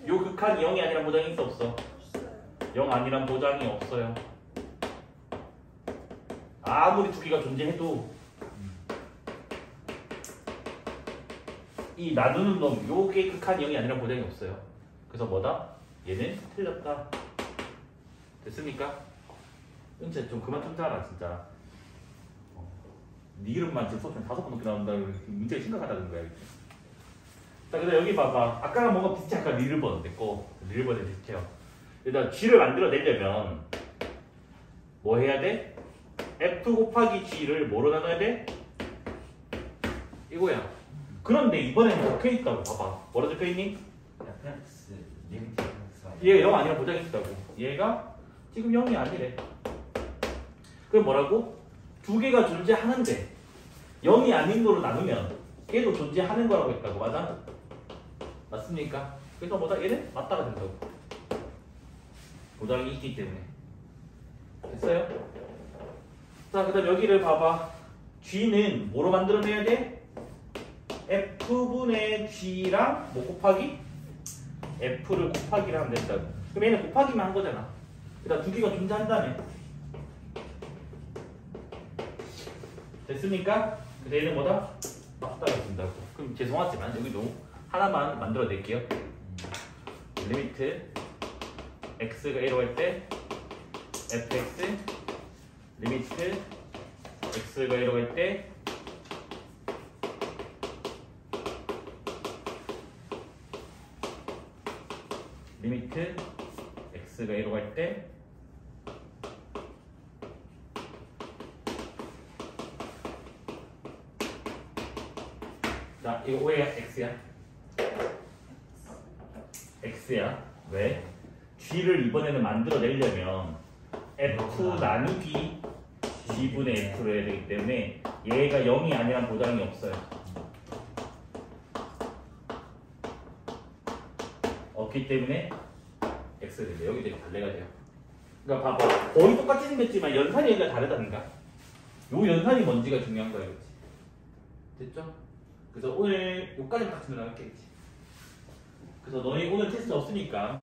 요 극한이 0이 아니란 보장이 있어 없어? 없어요. 0 아니란 보장이 없어요. 아무리 두 개가 존재해도 이 나누는 놈 요게 극한이 0이 아니란 보장이 없어요. 그래서 뭐다? 얘는 틀렸다. 됐습니까? 은채 좀 그만 좀 짜라 진짜. 네 이름만 지금 수업에 5번 넘게 나온다. 문제가 심각하다는 거야. 자, 그다음 여기 봐봐. 아까랑 뭔가 비슷해. 아까 리을번 됐고 리을번에 비슷해요. 일단 g를 만들어내려면 뭐 해야 돼? f 곱하기 g를 뭐로 나눠야 돼? 이거야. 그런데 이번에는 적혀있다고 봐봐. 뭐라 적혀있니? fx 리미트 fx가 얘가 0 아니라 보장이 있다고. 얘가 지금 0이 아니래. 그럼 뭐라고? 두 개가 존재하는데 0이 아닌 거로 나누면 얘도 존재하는 거라고 했다고. 맞아? 맞습니까? 그래서 뭐다? 얘는 맞다가 된다고. 보장이 있기 때문에. 됐어요? 자, 그 다음 여기를 봐봐. g는 뭐로 만들어내야 돼? f분의 g랑 뭐 곱하기? f를 곱하기를 하면 된다고. 그럼 얘는 곱하기만 한 거잖아. 그 다음 두 개가 존재한다며. 됐습니까? 그래서 얘는 뭐다? 맞다가 된다고. 그럼 죄송하지만 여기도 하나만 만들어낼게요. 리미트 x가 1로 할 때 fx 리미트 x가 1로 할 때 리미트 x가 1로 갈 때 자, 이거 O야? X야? X야. 왜? G를 이번에는 만들어내려면 F 나누기 G분의 F로 해야 되기 때문에 얘가 0이 아니란 보장이 없어요. 없기 때문에 X가 돼요. 여기 되게 발레가 돼요. 그러니까 봐봐. 거의 똑같이 생겼지만 연산이 얘가 다르다니까. 요 연산이 뭔지가 중요한 거예요. 그치? 됐죠? 그래서 오늘 요까지만 같이 들어갈게. 그래서 너희 오늘 테스트 없으니까